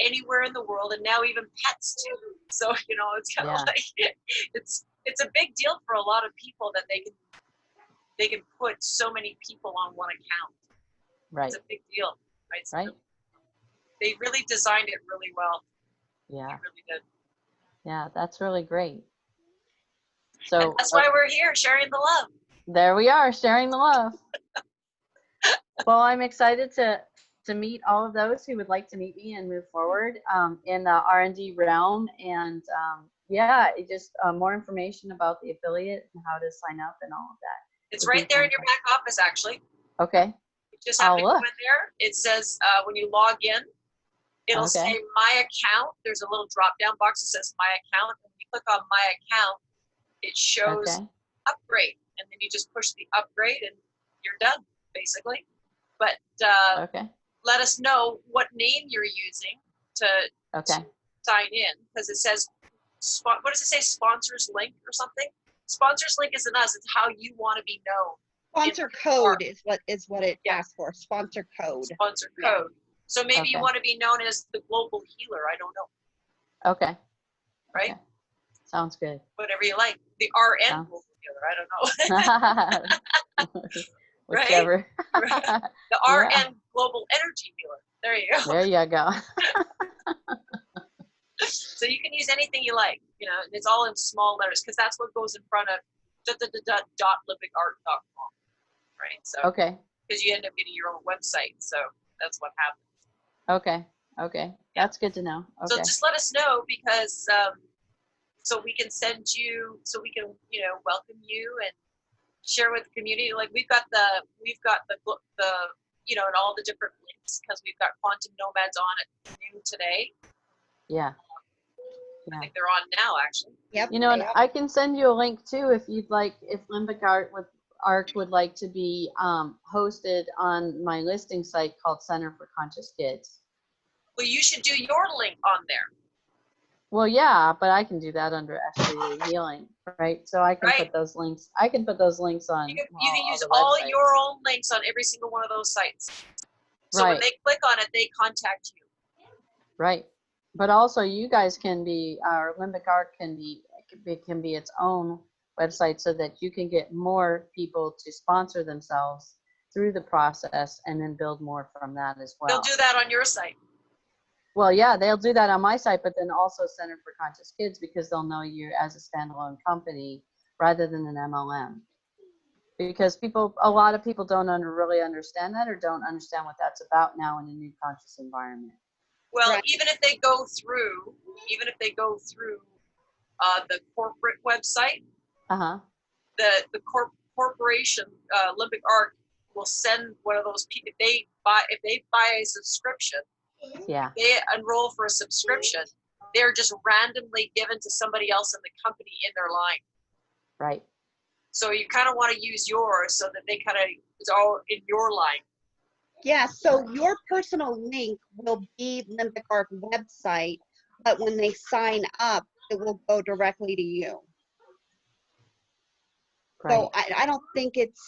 anywhere in the world, and now even pets too. So, you know, it's kind of like, it's a big deal for a lot of people that they can put so many people on one account. Right. It's a big deal. Right. So right. They really designed it really well. Yeah. They really did. Yeah, that's really great. So and that's why we're here, sharing the love. There we are, sharing the love. Well, I'm excited to meet all of those who would like to meet me and move forward in the R&D realm. And just more information about the affiliate and how to sign up and all of that. It's right there in your back office, actually. Okay. You just have to go in there. It says when you log in, it'll say My Account. There's a little drop-down box that says My Account. When you click on My Account, it shows Upgrade. And then you just push the upgrade and you're done, basically. But let us know what name you're using to sign in, because it says, what does it say, sponsors link or something? Sponsors link isn't us, it's how you want to be known. Sponsor code is what it asks for, sponsor code. Sponsor code. So maybe you want to be known as the Global Healer, I don't know. Okay. Right? Okay. Sounds good. Whatever you like. The RN Global Healer, I don't know. Whichever. Right? The RN Global Energy Healer. There you go. There you go. So you can use anything you like, you know, it's all in small letters, because that's what goes in front of .limbicarc.com, right? So because you end up getting your own website, so that's what happens. Okay. That's good to know. So just let us know, because so we can send you, so we can, you know, welcome you and share with the community. Like we've got the you know, and all the different links, because we've got Quantum Nomads on at noon today. Yeah. I think they're on now, actually. Yep. You know, and I can send you a link too if you'd like, if Limbic Arc would like to be hosted on my listing site called Center for Conscious Kids. Well, you should do your link on there. Well, yeah, but I can do that under S3 Healing, right? So I can put those links. I can put those links on. You can use all your own links on every single one of those sites. So when they click on it, they contact you. Right. But also, you guys can be, our Limbic Arc can be its own website, so that you can get more people to sponsor themselves through the process, and then build more from that as well. They'll do that on your site. Well, yeah, they'll do that on my site, but then also Center for Conscious Kids, because they'll know you as a standalone company rather than an MLM. Because a lot of people don't really understand that, or don't understand what that's about now in a new conscious environment. Well, even if they go through the corporate website, the corporation, Limbic Arc, will send one of those people. If they buy a subscription, they enroll for a subscription, they're just randomly given to somebody else in the company in their line. Right. So you kind of want to use yours, so that they kind of, it's all in your line. Yeah, so your personal link will be Limbic Arc website, but when they sign up, it will go directly to you. Right. So I don't think it's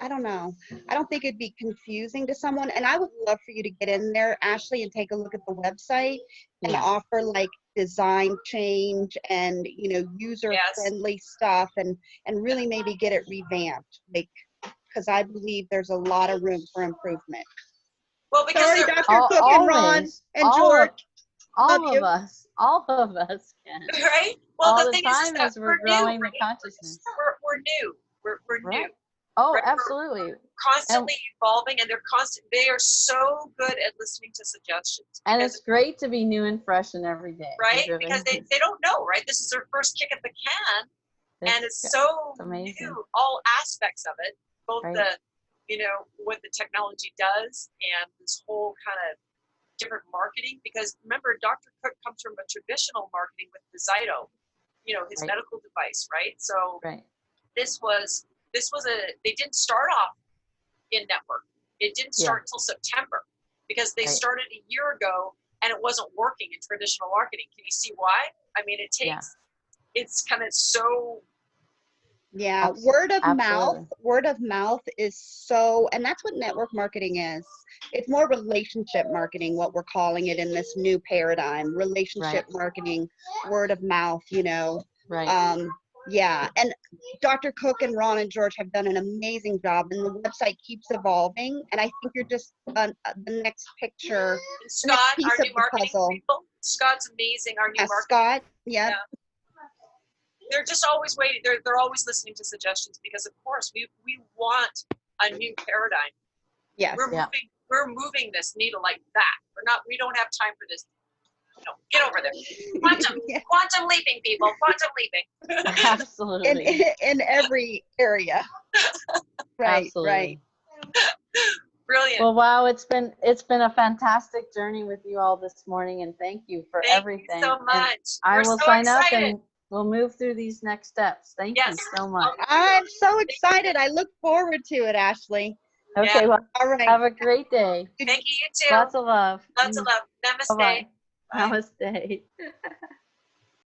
I don't know. I don't think it'd be confusing to someone. And I would love for you to get in there, Ashley, and take a look at the website and offer like design change and, you know, user friendly stuff and really maybe get it revamped. Like, because I believe there's a lot of room for improvement. Well, because sorry, Dr. Cook and Ron and George. All of us can. Right? Well, all the the thing time is as we're growing the right? consciousness. We're new. We're new. Oh, right? absolutely. We're constantly evolving, and they are so good at listening to suggestions. And it's great to be new and fresh and every day. Right? Because they don't know, right? This is their first kick at the can, and it's so new, all aspects of it, both the, you know, what the technology does and this whole kind of different marketing. Because remember, Dr. Cook comes from a traditional marketing with the Zyto, you know, his medical device, right? So this was they didn't start off in network. It didn't start until September because they started a year ago and it wasn't working in traditional marketing. Can you see why? I mean, it takes, it's kind of so. Yeah, word of mouth is so, and that's what network marketing is. It's more relationship marketing, what we're calling it in this new paradigm, relationship marketing, word of mouth, you know. Yeah, and Dr. Cook and Ron and George have done an amazing job, and the website keeps evolving. And I think you're just the next picture, and Scott, piece our new of marketing the puzzle. people. Scott's amazing. Our new marketing. Scott, yeah. They're just always waiting. They're always listening to suggestions because, of course, we want a new paradigm. Yes. We're moving this needle like that. We don't have time for this. No, get over there. Quantum leaping, people. Quantum leaping. Absolutely. In every area. Right. Brilliant. Well, wow, it's been a fantastic journey with you all this morning, and thank you for everything. Thank you so much. I will sign up and we'll move through these next steps. Thank you so much. I'm so excited. I look forward to it, Ashley. Okay, well, all right. Have a great day. Thank you, you too. Lots of love. Lots of love. Namaste. Bye-bye. Namaste.